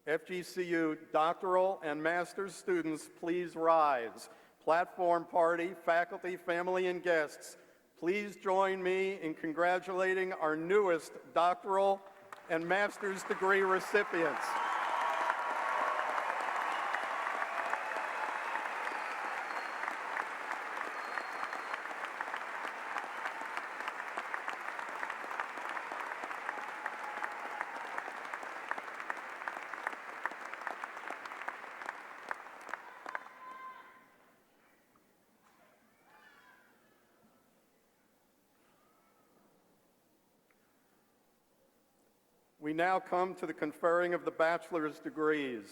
FGCU doctoral and master's students please rise? Platform party, faculty, family, and guests, please join me in congratulating our newest doctoral and master's degree recipients. We now come to the conferring of the bachelor's degrees.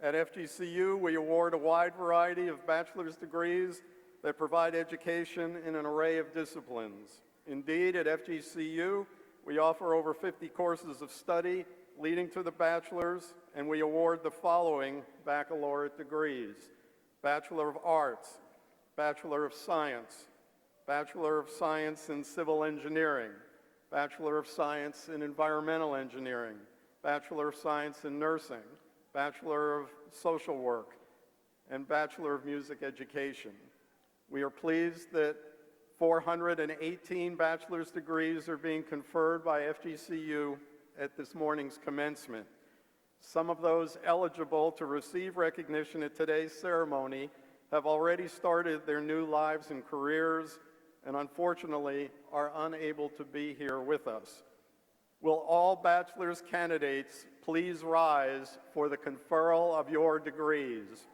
At FGCU, we award a wide variety of bachelor's degrees that provide education in an array of disciplines. Indeed, at FGCU, we offer over 50 courses of study leading to the bachelor's, and we award the following baccalaureate degrees: Bachelor of Arts, Bachelor of Science, Bachelor of Science in Civil Engineering, Bachelor of Science in Environmental Engineering, Bachelor of Science in Nursing, Bachelor of Social Work, and Bachelor of Music Education. We are pleased that 418 bachelor's degrees are being conferred by FGCU at this morning's commencement. Some of those eligible to receive recognition at today's ceremony have already started their new lives and careers, and unfortunately are unable to be here with us. Will all bachelor's candidates please rise for the conferral of your degrees?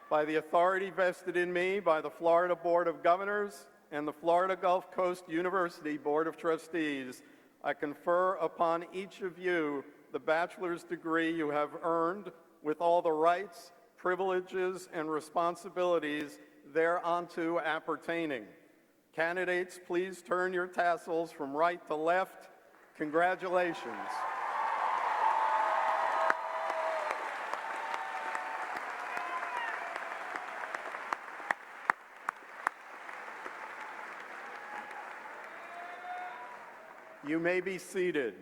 By the authority vested in me by the Florida Board of Governors and the Florida Gulf Coast University Board of Trustees, I confer upon each of you the bachelor's degree you have earned with all the rights, privileges, and responsibilities thereunto appertaining. Candidates, please turn your tassels from right to left. Congratulations. You may be seated.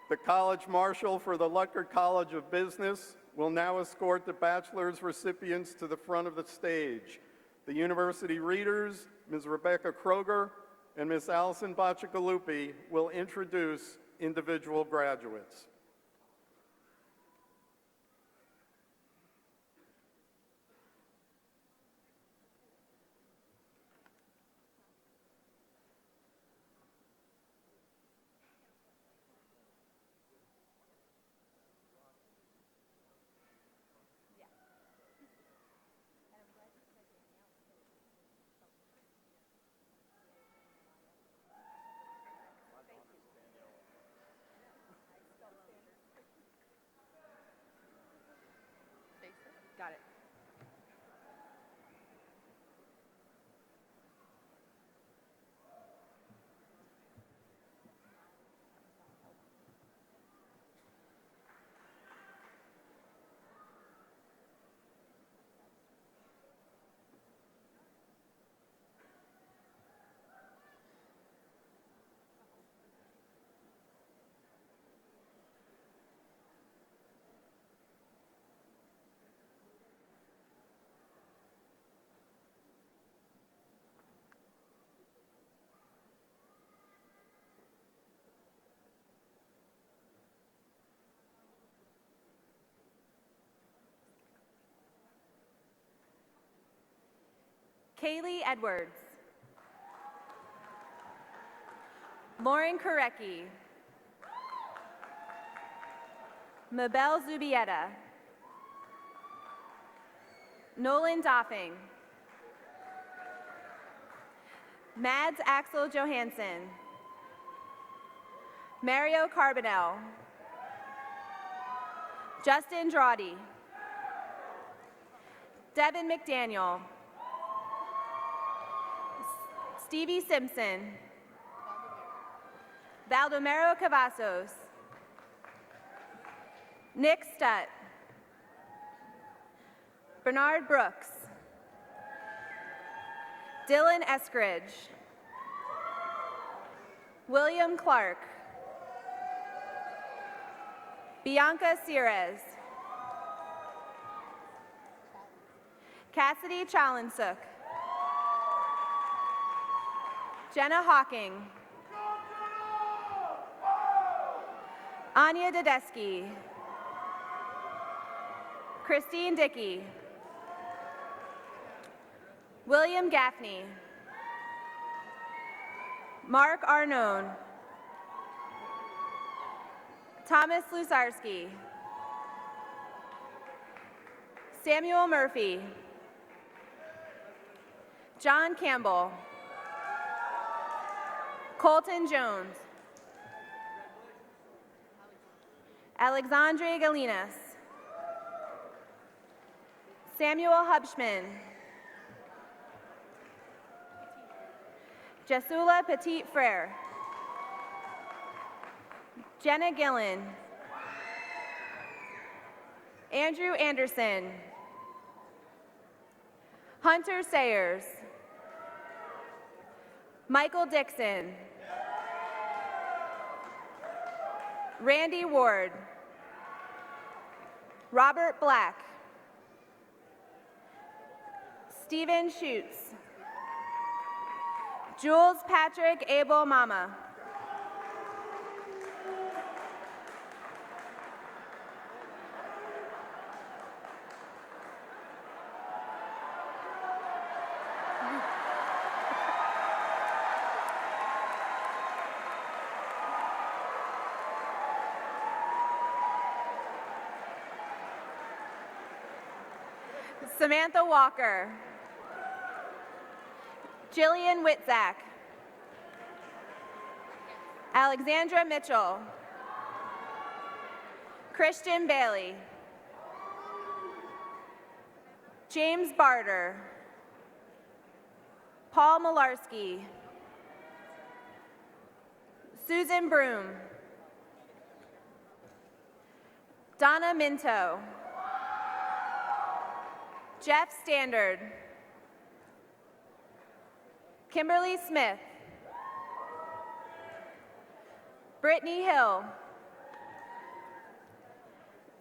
The College Marshal for the Lutgert College of Business will now escort the bachelor's recipients to the front of the stage. The university readers, Ms. Rebecca Kroger and Ms. Allison Bacigalupi, will introduce individual graduates. Got it. Kaylee Edwards. Lauren Korecki. Mabel Zubieta. Nolan Doffing. Mads Axel Johansson. Mario Carbonell. Justin Drawdy. Devin McDaniel. Stevie Simpson. Valdomero Cavazos. Nick Stutt. Bernard Brooks. Dylan Eskridge. William Clark. Bianca Sires. Cassidy Chalansuk. Jenna Hawking. Anya Dodesky. Christine Dickey. William Gaffney. Mark Arnone. Thomas Lusarski. Samuel Murphy. John Campbell. Colton Jones. Alexandre Galinas. Samuel Hubschman. Jesula Petit Frere. Jenna Gillen. Andrew Anderson. Hunter Sayers. Michael Dixon. Randy Ward. Robert Black. Stephen Schutz. Jules Patrick Abel Mama. Samantha Walker. Jillian Witzak. Alexandra Mitchell. Christian Bailey. James Barter. Paul Malarski. Susan Broom. Donna Minto. Jeff Standard. Kimberly Smith. Brittany Hill.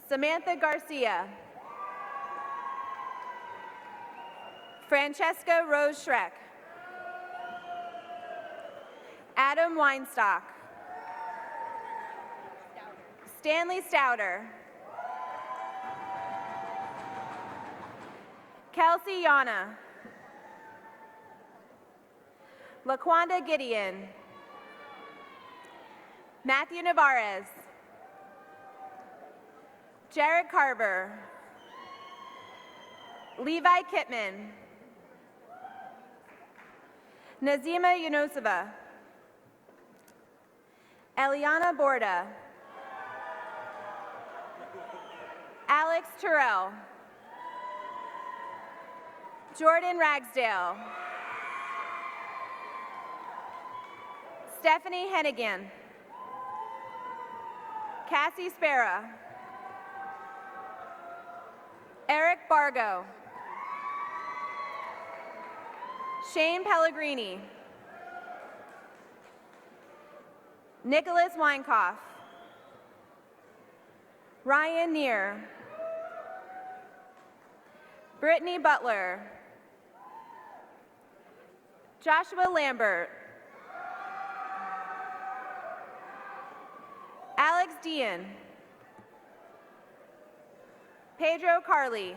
Samantha Garcia. Francesca Rose Schreck. Adam Weinstock. Stanley Stouter. Kelsey Yana. LaQuanda Gideon. Matthew Navarez. Jared Carver. Levi Kittman. Nazima Yunosova. Eliana Borda. Alex Terrell. Jordan Ragsdale. Stephanie Hennigan. Cassie Sparrow. Eric Bargo. Shane Pellegrini. Nicholas Weinkoff. Ryan Neer. Brittany Butler. Joshua Lambert. Alex Dean. Pedro Carly.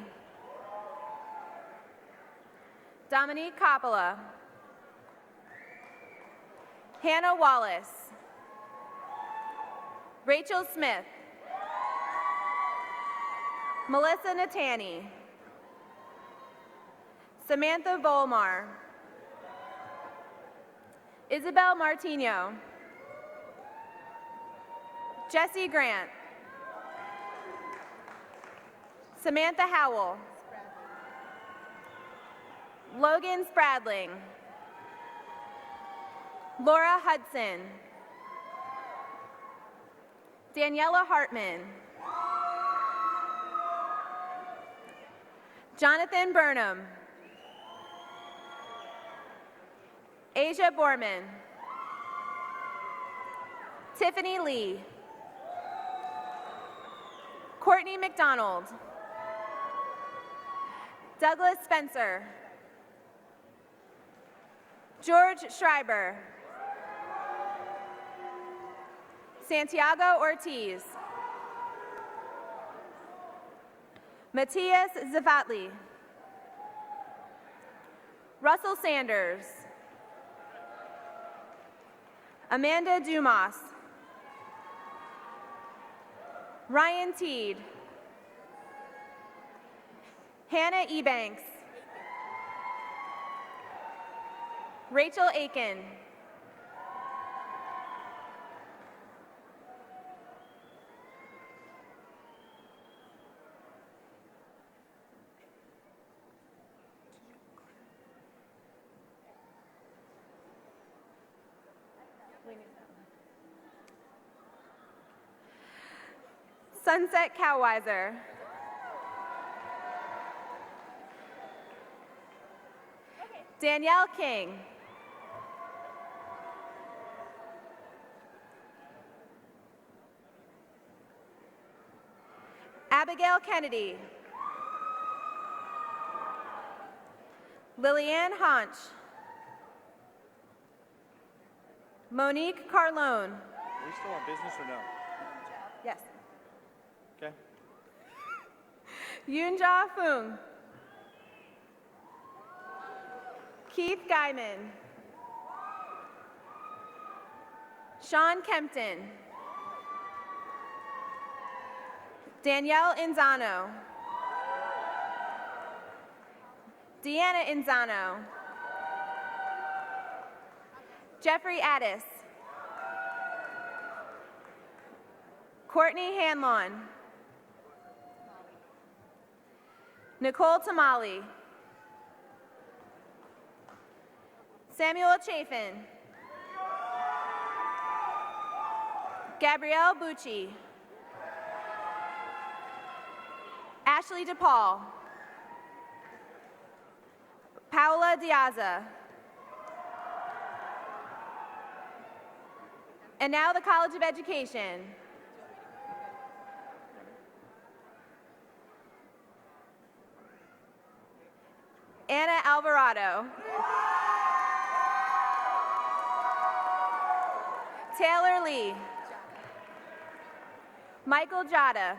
Dominique Coppola. Hannah Wallace. Rachel Smith. Melissa Natani. Samantha Volmar. Isabel Martino. Jesse Grant. Samantha Howell. Logan Spradling. Laura Hudson. Daniela Hartman. Jonathan Burnham. Asia Borman. Tiffany Lee. Courtney McDonald. Douglas Spencer. George Schreiber. Santiago Ortiz. Matthias Zavatli. Russell Sanders. Amanda Dumas. Ryan Teed. Hannah Ebanks. Rachel Aiken. Sunset Cowwiser. Danielle King. Abigail Kennedy. Lillianne Honch. Monique Carlone. Are we still on business or no? Yes. Okay. Yoonja Foong. Keith Guyman. Sean Kempton. Danielle Inzano. Deanna Inzano. Jeffrey Addis. Courtney Hanlon. Nicole Tamale. Samuel Chafin. Gabrielle Bucci. Ashley DePaul. Paola Diaza. And now the College of Education. Anna Alvarado. Taylor Lee. Michael Jada.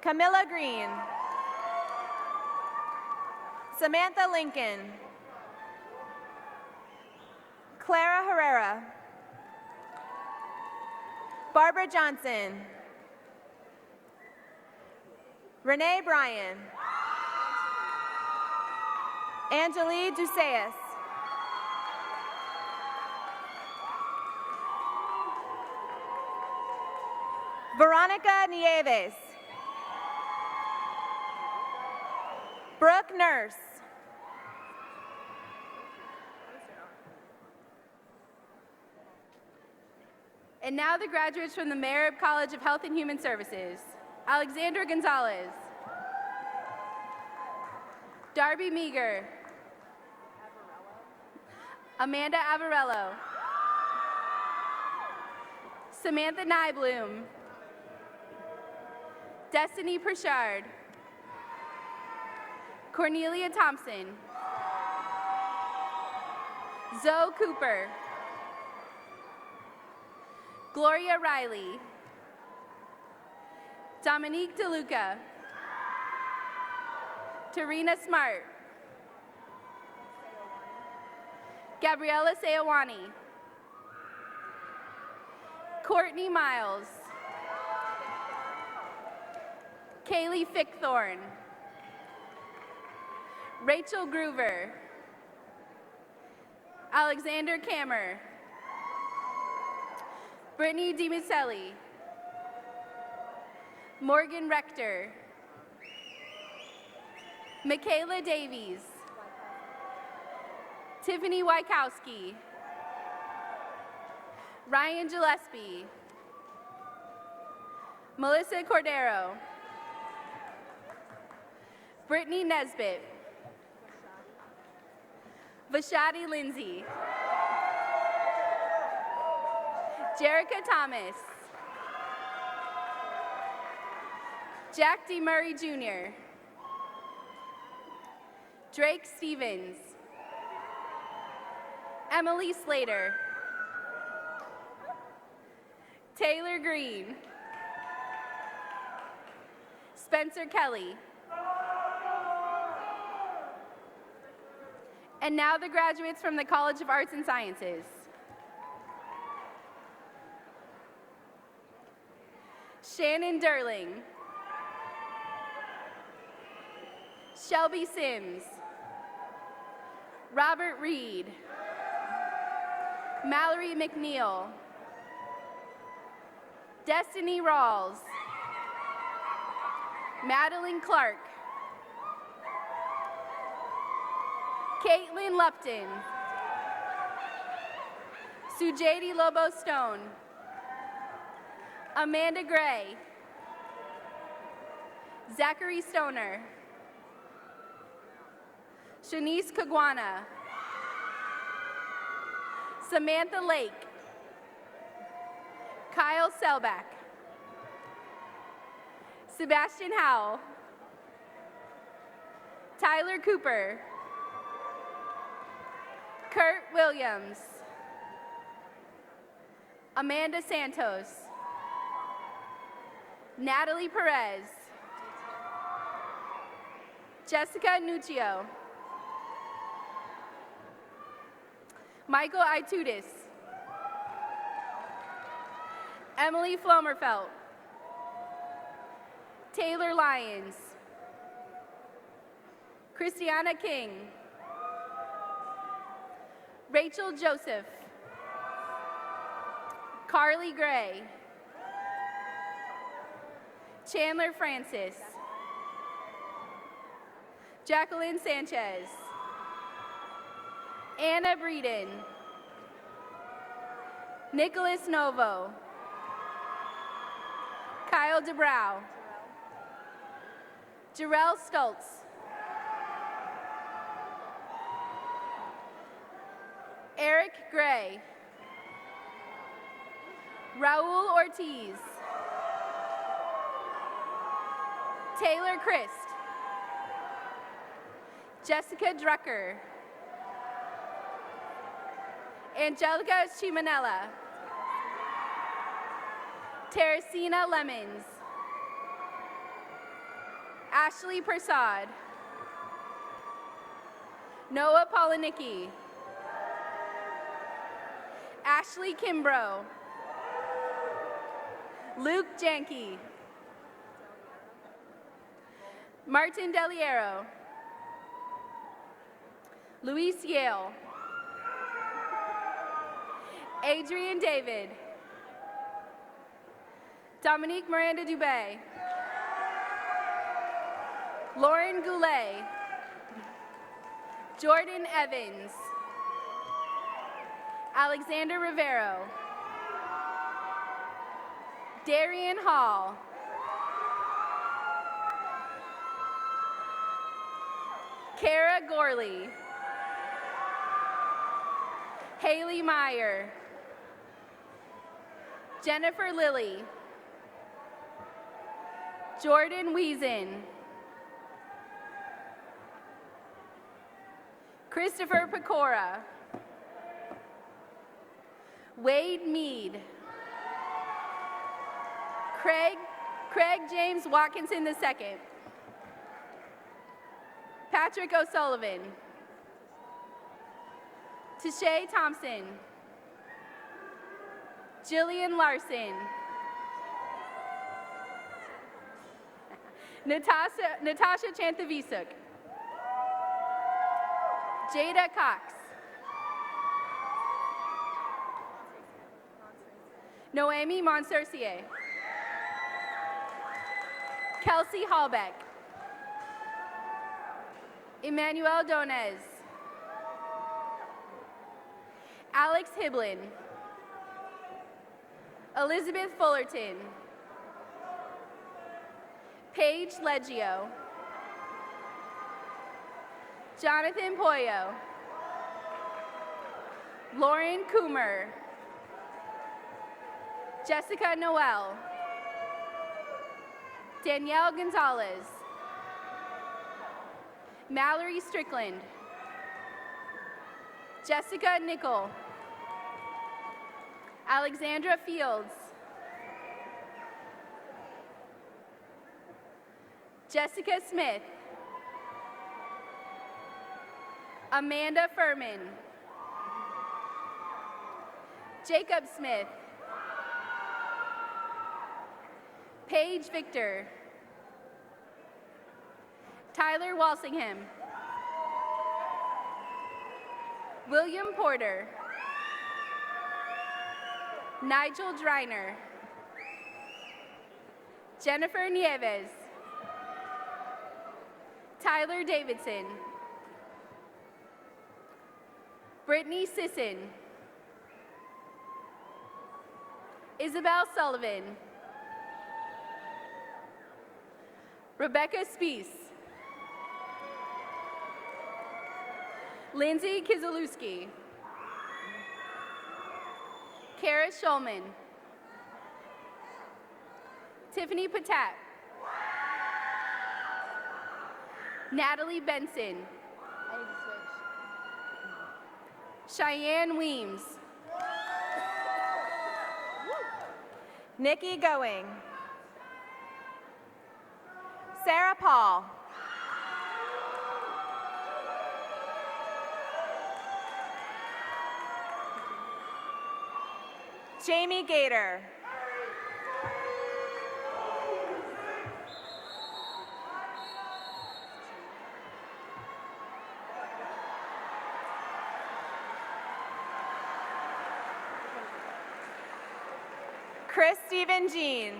Camilla Green. Samantha Lincoln. Clara Herrera. Barbara Johnson. Renee Bryan. Angelique Duceus. Veronica Nieves. Brooke Nurse. And now the graduates from the Merib College of Health and Human Services. Alexandra Gonzalez. Darby Meager. Amanda Avarello. Samantha Nybloom. Destiny Pritchard. Cornelia Thompson. Zoe Cooper. Gloria Riley. Dominique DeLuca. Tarina Smart. Gabriella Sayawani, Courtney Miles, Kaylee Fickthorn, Rachel Groover, Alexander Kammer, Brittany DiMicelli, Morgan Rector, Michaela Davies, Tiffany Wykowski, Ryan Gillespie, Melissa Cordero, Brittany Nesbitt, Vashadi Lindsay, Jerica Thomas, Jack D. Murray Jr., Drake Stevens, Emily Slater, Taylor Green, Spencer Kelly. And now the graduates from the College of Arts and Sciences. Shannon Durling, Shelby Sims, Robert Reed, Mallory McNeil, Destiny Rawls, Madeline Clark, Caitlin Lupton, Sujadi Lobo Stone, Amanda Gray, Zachary Stoner, Shanice Kagwana, Samantha Lake, Kyle Selbach, Sebastian Howell, Tyler Cooper, Kurt Williams, Amanda Santos, Natalie Perez, Jessica Nuccio, Michael Itudis, Emily Flomerfelt, Taylor Lyons, Christiana King, Rachel Joseph, Carly Gray, Chandler Francis, Jacqueline Sanchez, Anna Breeden, Nicholas Novo, Kyle DeBrow, Jarrell Stoltz, Eric Gray, Raul Ortiz, Taylor Christ, Jessica Drucker, Angelica Chimanella, Teresina Lemons, Ashley Persad, Noah Polinicki, Ashley Kimbrough, Luke Janke, Martin Deliero, Luis Yale, Adrian David, Dominique Miranda Dubé, Lauren Goulet, Jordan Evans, Alexander Rivero, Darian Hall, Kara Gorley, Haley Meyer, Jennifer Lilly, Jordan Wiesen, Christopher Pecora, Wade Mead, Craig James Watkinson II, Patrick O'Sullivan, Tashay Thompson. Jillian Larson. Natasha Chantavisuk. Jada Cox. Noemi Monsercier. Kelsey Hallbeck. Emmanuel Donez. Alex Hiblin. Elizabeth Fullerton. Paige Leggio. Jonathan Poyo. Lauren Coomer. Jessica Noel. Danielle Gonzalez. Mallory Strickland. Jessica Nickel. Alexandra Fields. Jessica Smith. Amanda Furman. Jacob Smith. Paige Victor. Tyler Walsingham. William Porter. Nigel Driner. Jennifer Nieves. Tyler Davidson. Brittany Sisson. Isabel Sullivan. Rebecca Spees. Lindsay Kizalewski. Kara Schulman. Tiffany Patat. Natalie Benson. Cheyenne Weems. Nikki Going. Sarah Paul. Jamie Gator. Chris Stephen Jean.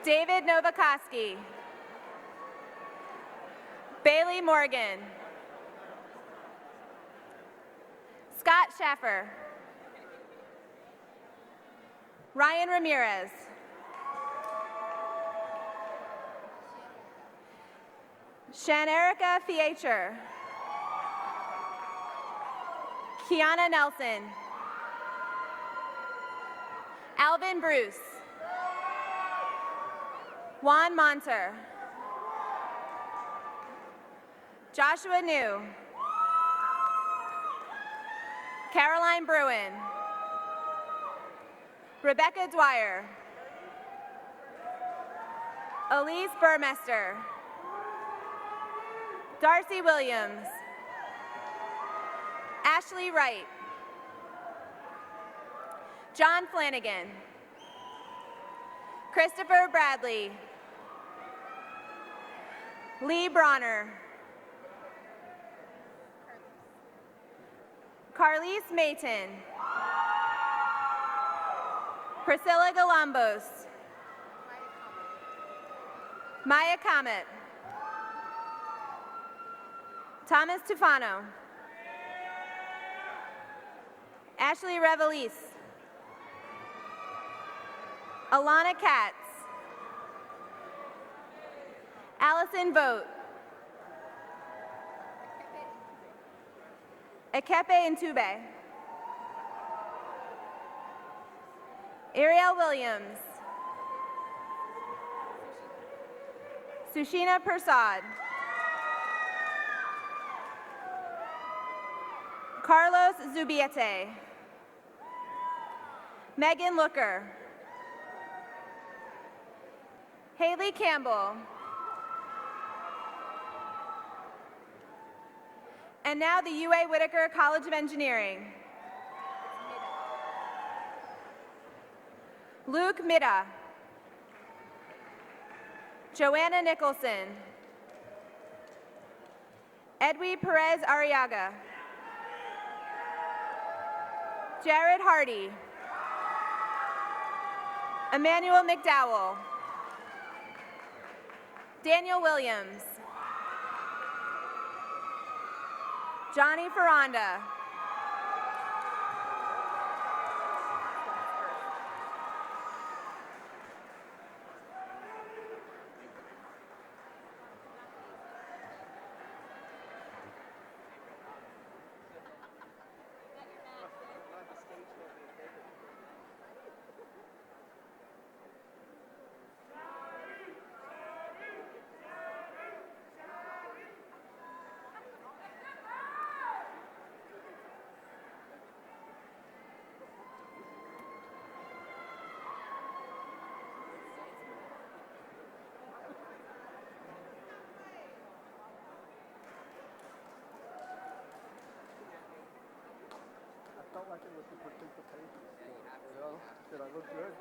David Novakoski. Bailey Morgan. Scott Schaffer. Ryan Ramirez. Shanerica Fiecher. Kiana Nelson. Alvin Bruce. Juan Monter. Joshua New. Caroline Bruin. Rebecca Dwyer. Elise Burmester. Darcy Williams. Ashley Wright. John Flanagan. Christopher Bradley. Lee Bronner. Carlise Mayton. Priscilla Galambos. Maya Comet. Thomas Tufano. Ashley Revelise. Alana Katz. Allison Vogt. Ekepe Ntube. Ariel Williams. Sushina Persad. Carlos Zubiete. Megan Looker. Haley Campbell. And now the UA Whitaker College of Engineering. Luke Midda. Joanna Nicholson. Edwy Perez Arriaga. Jared Hardy. Emmanuel McDowell. Daniel Williams. Johnny Ferranda. Felt like it was the participation sport, you know? Did I look good?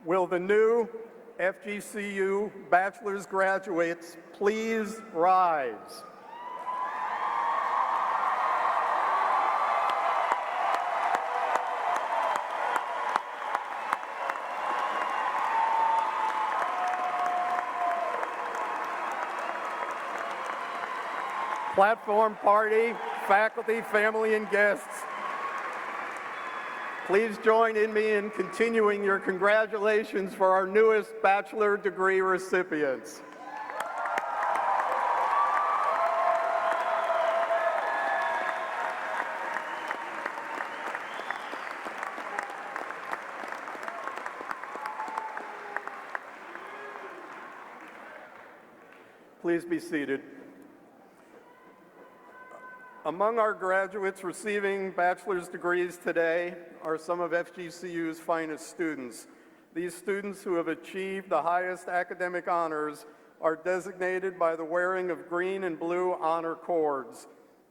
Will the new FGCU bachelor's graduates please rise? Platform party, faculty, family, and guests, please join in me in continuing your congratulations for our newest bachelor degree recipients. Please be seated. Among our graduates receiving bachelor's degrees today are some of FGCU's finest students. These students who have achieved the highest academic honors are designated by the wearing of green and blue honor cords.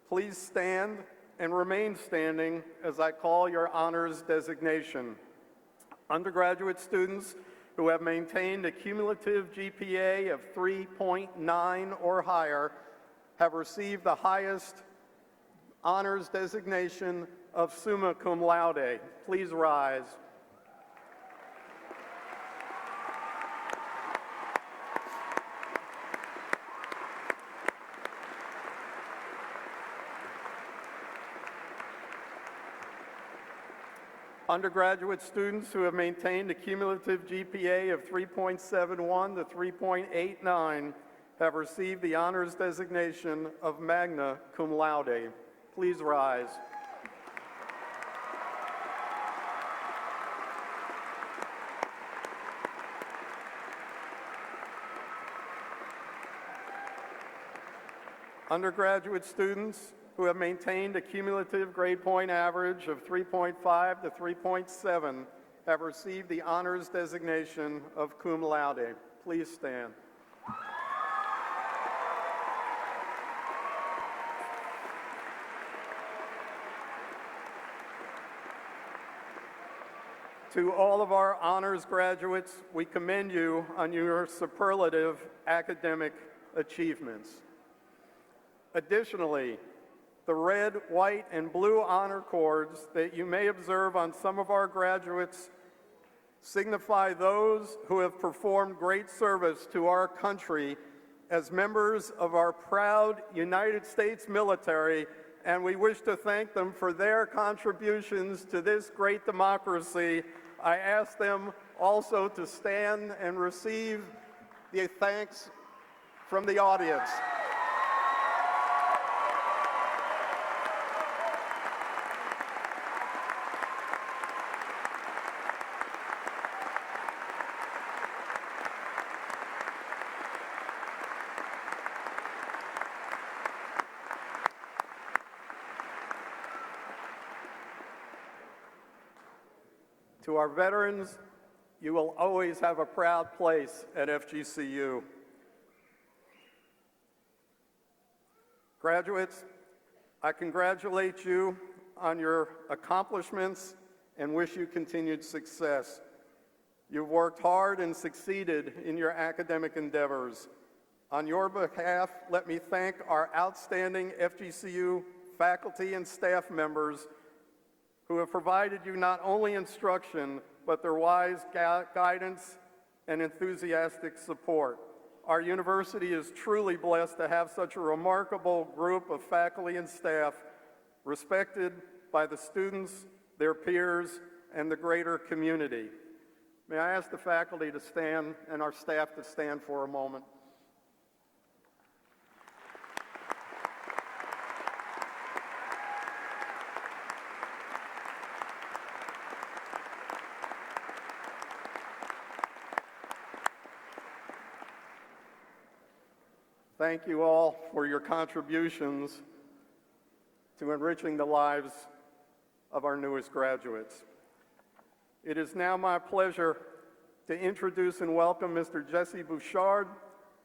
Please stand and remain standing as I call your honors designation. Undergraduate students who have maintained a cumulative GPA of 3.9 or higher have received the highest honors designation of summa cum laude. Please rise. Undergraduate students who have maintained a cumulative GPA of 3.71 to 3.89 have received the honors designation of magna cum laude. Please rise. Undergraduate students who have maintained a cumulative grade point average of 3.5 to 3.7 have received the honors designation of cum laude. Please stand. To all of our honors graduates, we commend you on your superlative academic achievements. Additionally, the red, white, and blue honor cords that you may observe on some of our graduates signify those who have performed great service to our country as members of our proud United States military, and we wish to thank them for their contributions to this great democracy. I ask them also to stand and receive the thanks from the audience. To our veterans, you will always have a proud place at FGCU. Graduates, I congratulate you on your accomplishments and wish you continued success. You've worked hard and succeeded in your academic endeavors. On your behalf, let me thank our outstanding FGCU faculty and staff members who have provided you not only instruction, but their wise guidance and enthusiastic support. Our university is truly blessed to have such a remarkable group of faculty and staff, respected by the students, their peers, and the greater community. May I ask the faculty to stand and our staff to stand for a moment. Thank you all for your contributions to enriching the lives of our newest graduates. It is now my pleasure to introduce and welcome Mr. Jesse Bouchard,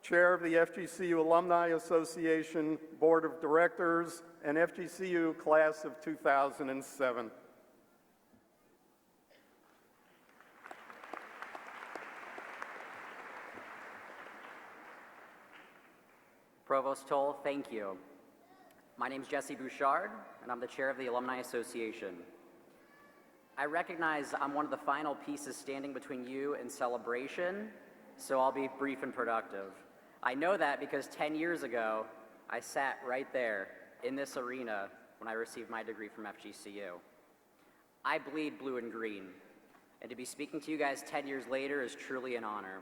Chair of the FGCU Alumni Association Board of Directors and FGCU Class of 2007. Provost Toll, thank you. My name is Jesse Bouchard, and I'm the chair of the Alumni Association. I recognize I'm one of the final pieces standing between you and celebration, so I'll be brief and productive. I know that because 10 years ago, I sat right there in this arena when I received my degree from FGCU. I bleed blue and green, and to be speaking to you guys 10 years later is truly an honor.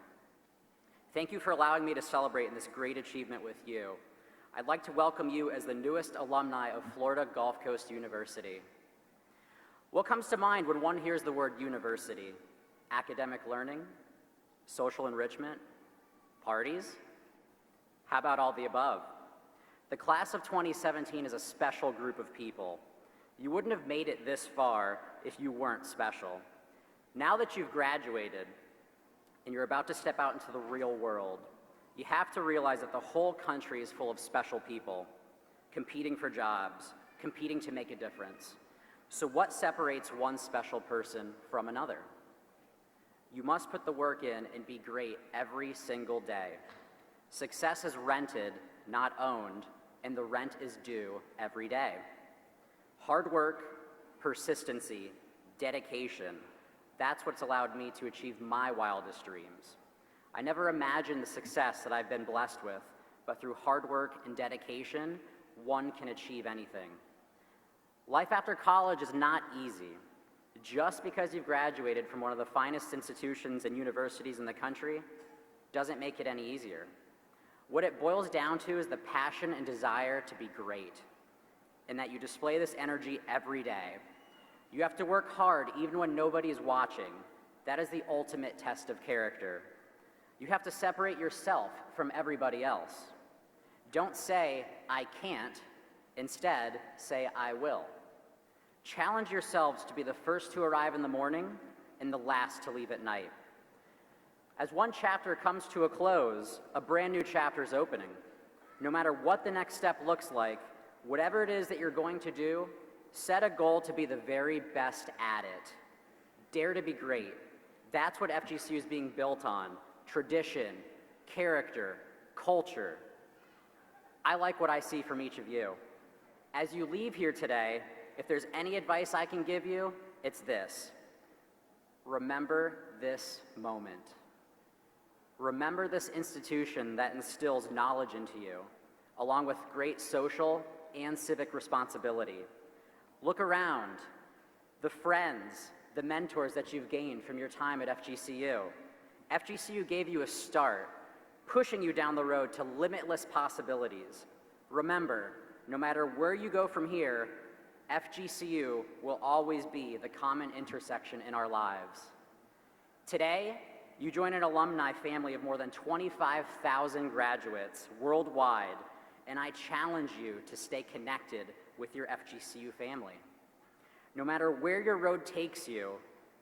Thank you for allowing me to celebrate in this great achievement with you. I'd like to welcome you as the newest alumni of Florida Gulf Coast University. What comes to mind when one hears the word university? Academic learning? Social enrichment? Parties? How about all the above? The class of 2017 is a special group of people. You wouldn't have made it this far if you weren't special. Now that you've graduated, and you're about to step out into the real world, you have to realize that the whole country is full of special people, competing for jobs, competing to make a difference. So what separates one special person from another? You must put the work in and be great every single day. Success is rented, not owned, and the rent is due every day. Hard work, persistency, dedication, that's what's allowed me to achieve my wildest dreams. I never imagined the success that I've been blessed with, but through hard work and dedication, one can achieve anything. Life after college is not easy. Just because you've graduated from one of the finest institutions and universities in the country doesn't make it any easier. What it boils down to is the passion and desire to be great, and that you display this energy every day. You have to work hard even when nobody is watching. That is the ultimate test of character. You have to separate yourself from everybody else. Don't say, I can't. Instead, say, I will. Challenge yourselves to be the first to arrive in the morning and the last to leave at night. As one chapter comes to a close, a brand new chapter is opening. No matter what the next step looks like, whatever it is that you're going to do, set a goal to be the very best at it. Dare to be great. That's what FGCU is being built on. Tradition, character, culture. I like what I see from each of you. As you leave here today, if there's any advice I can give you, it's this. Remember this moment. Remember this institution that instills knowledge into you, along with great social and civic responsibility. Look around, the friends, the mentors that you've gained from your time at FGCU. FGCU gave you a start, pushing you down the road to limitless possibilities. Remember, no matter where you go from here, FGCU will always be the common intersection in our lives. Today, you join an alumni family of more than 25,000 graduates worldwide, and I challenge you to stay connected with your FGCU family. No matter where your road takes you,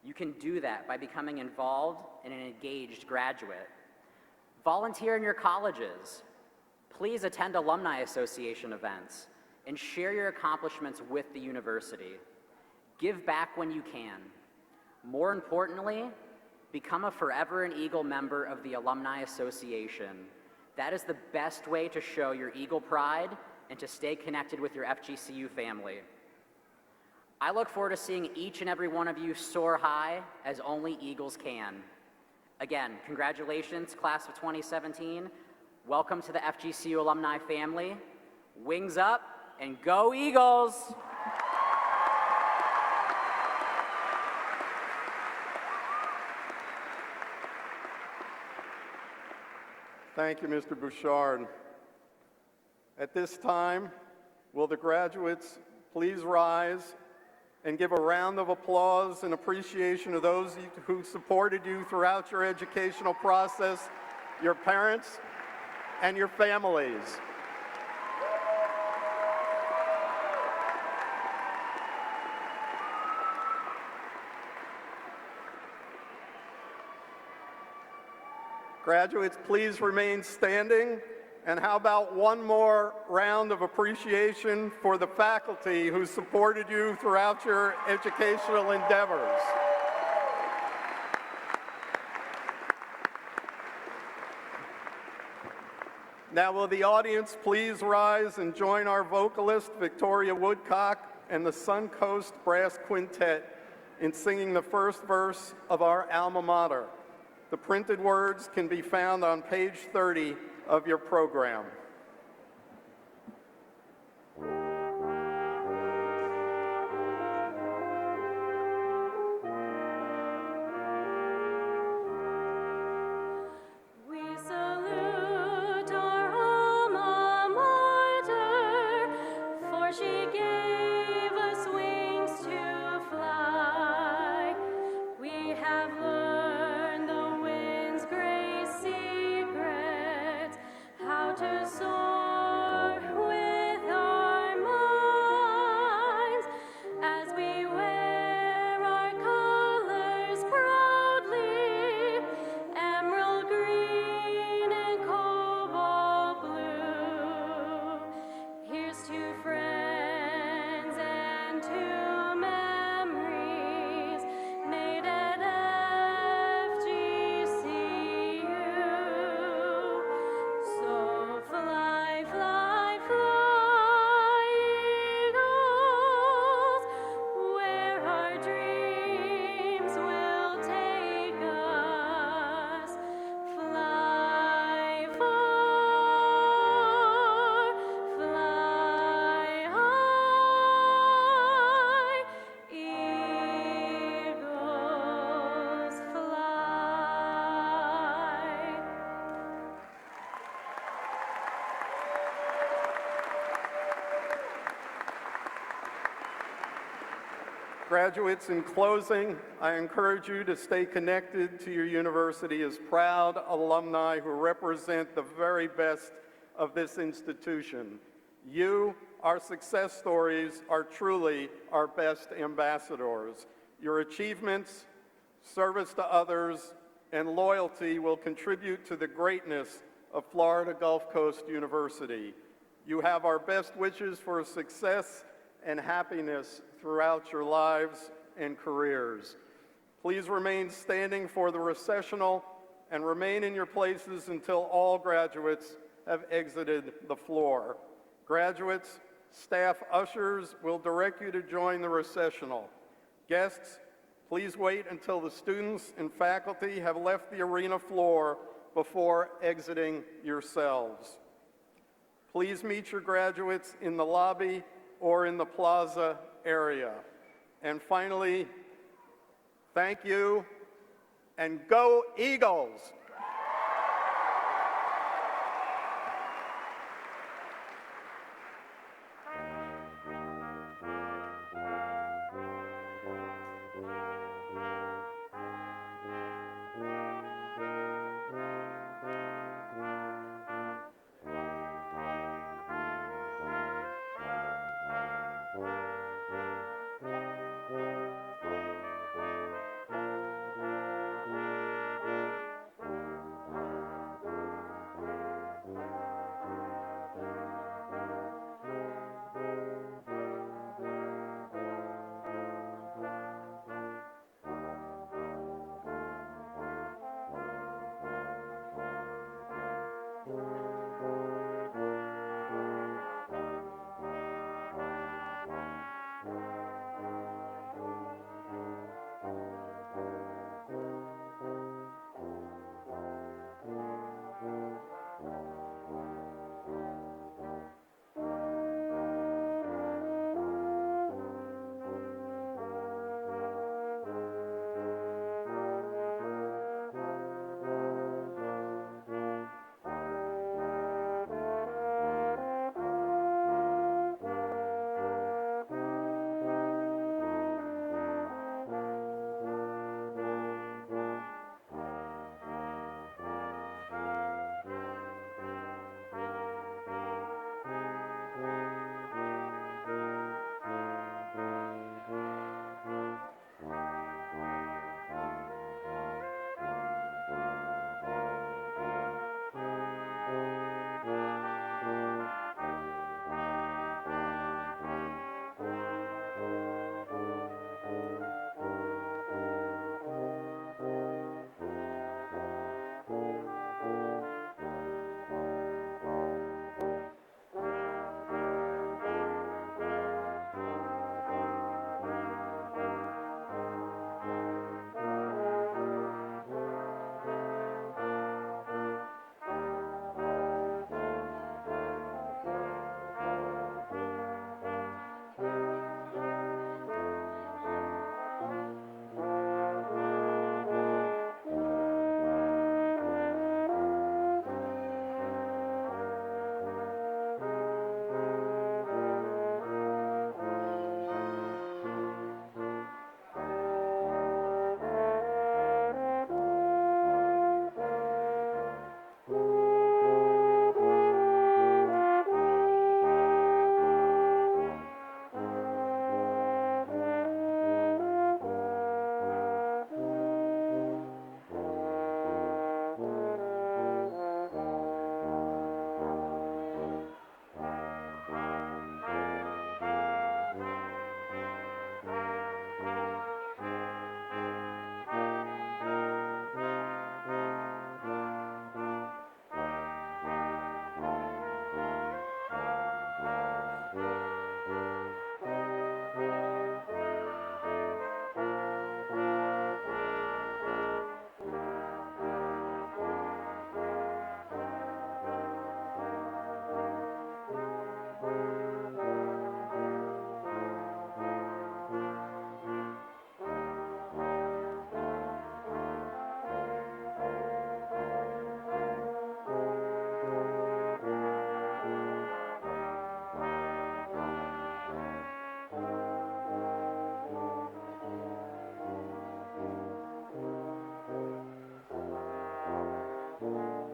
You can do that by becoming involved and an engaged graduate. Volunteer in your colleges. Please attend Alumni Association events and share your accomplishments with the university. Give back when you can. More importantly, become a Forever an Eagle member of the Alumni Association. That is the best way to show your Eagle pride and to stay connected with your FGCU family. I look forward to seeing each and every one of you soar high as only Eagles can. Again, congratulations, class of 2017. Welcome to the FGCU alumni family. Wings up and go Eagles! Thank you, Mr. Bouchard. At this time, will the graduates please rise and give a round of applause in appreciation of those who supported you throughout your educational process, your parents, and your families. Graduates, please remain standing. And how about one more round of appreciation for the faculty who supported you throughout your educational endeavors. Now will the audience please rise and join our vocalist, Victoria Woodcock, and the Suncoast Brass Quintet in singing the first verse of our alma mater. The printed words can be found on page 30 of your program. We salute our alma mater, for she gave us wings to fly. We have learned the wind's great secrets, how to soar with our minds as we wear our colors proudly, emerald green and cobalt blue. Here's to friends and to memories made at FGCU. So fly, fly, fly, Eagles, where our dreams will take us. Fly far, fly high, Eagles fly. Graduates, in closing, I encourage you to stay connected to your university as proud alumni who represent the very best of this institution. You, our success stories, are truly our best ambassadors. Your achievements, service to others, and loyalty will contribute to the greatness of Florida Gulf Coast University. You have our best wishes for success and happiness throughout your lives and careers. Please remain standing for the recessional and remain in your places until all graduates have exited the floor. Graduates, staff ushers will direct you to join the recessional. Guests, please wait until the students and faculty have left the arena floor before exiting yourselves. Please meet your graduates in the lobby or in the plaza area. And finally, thank you, and go Eagles! Fly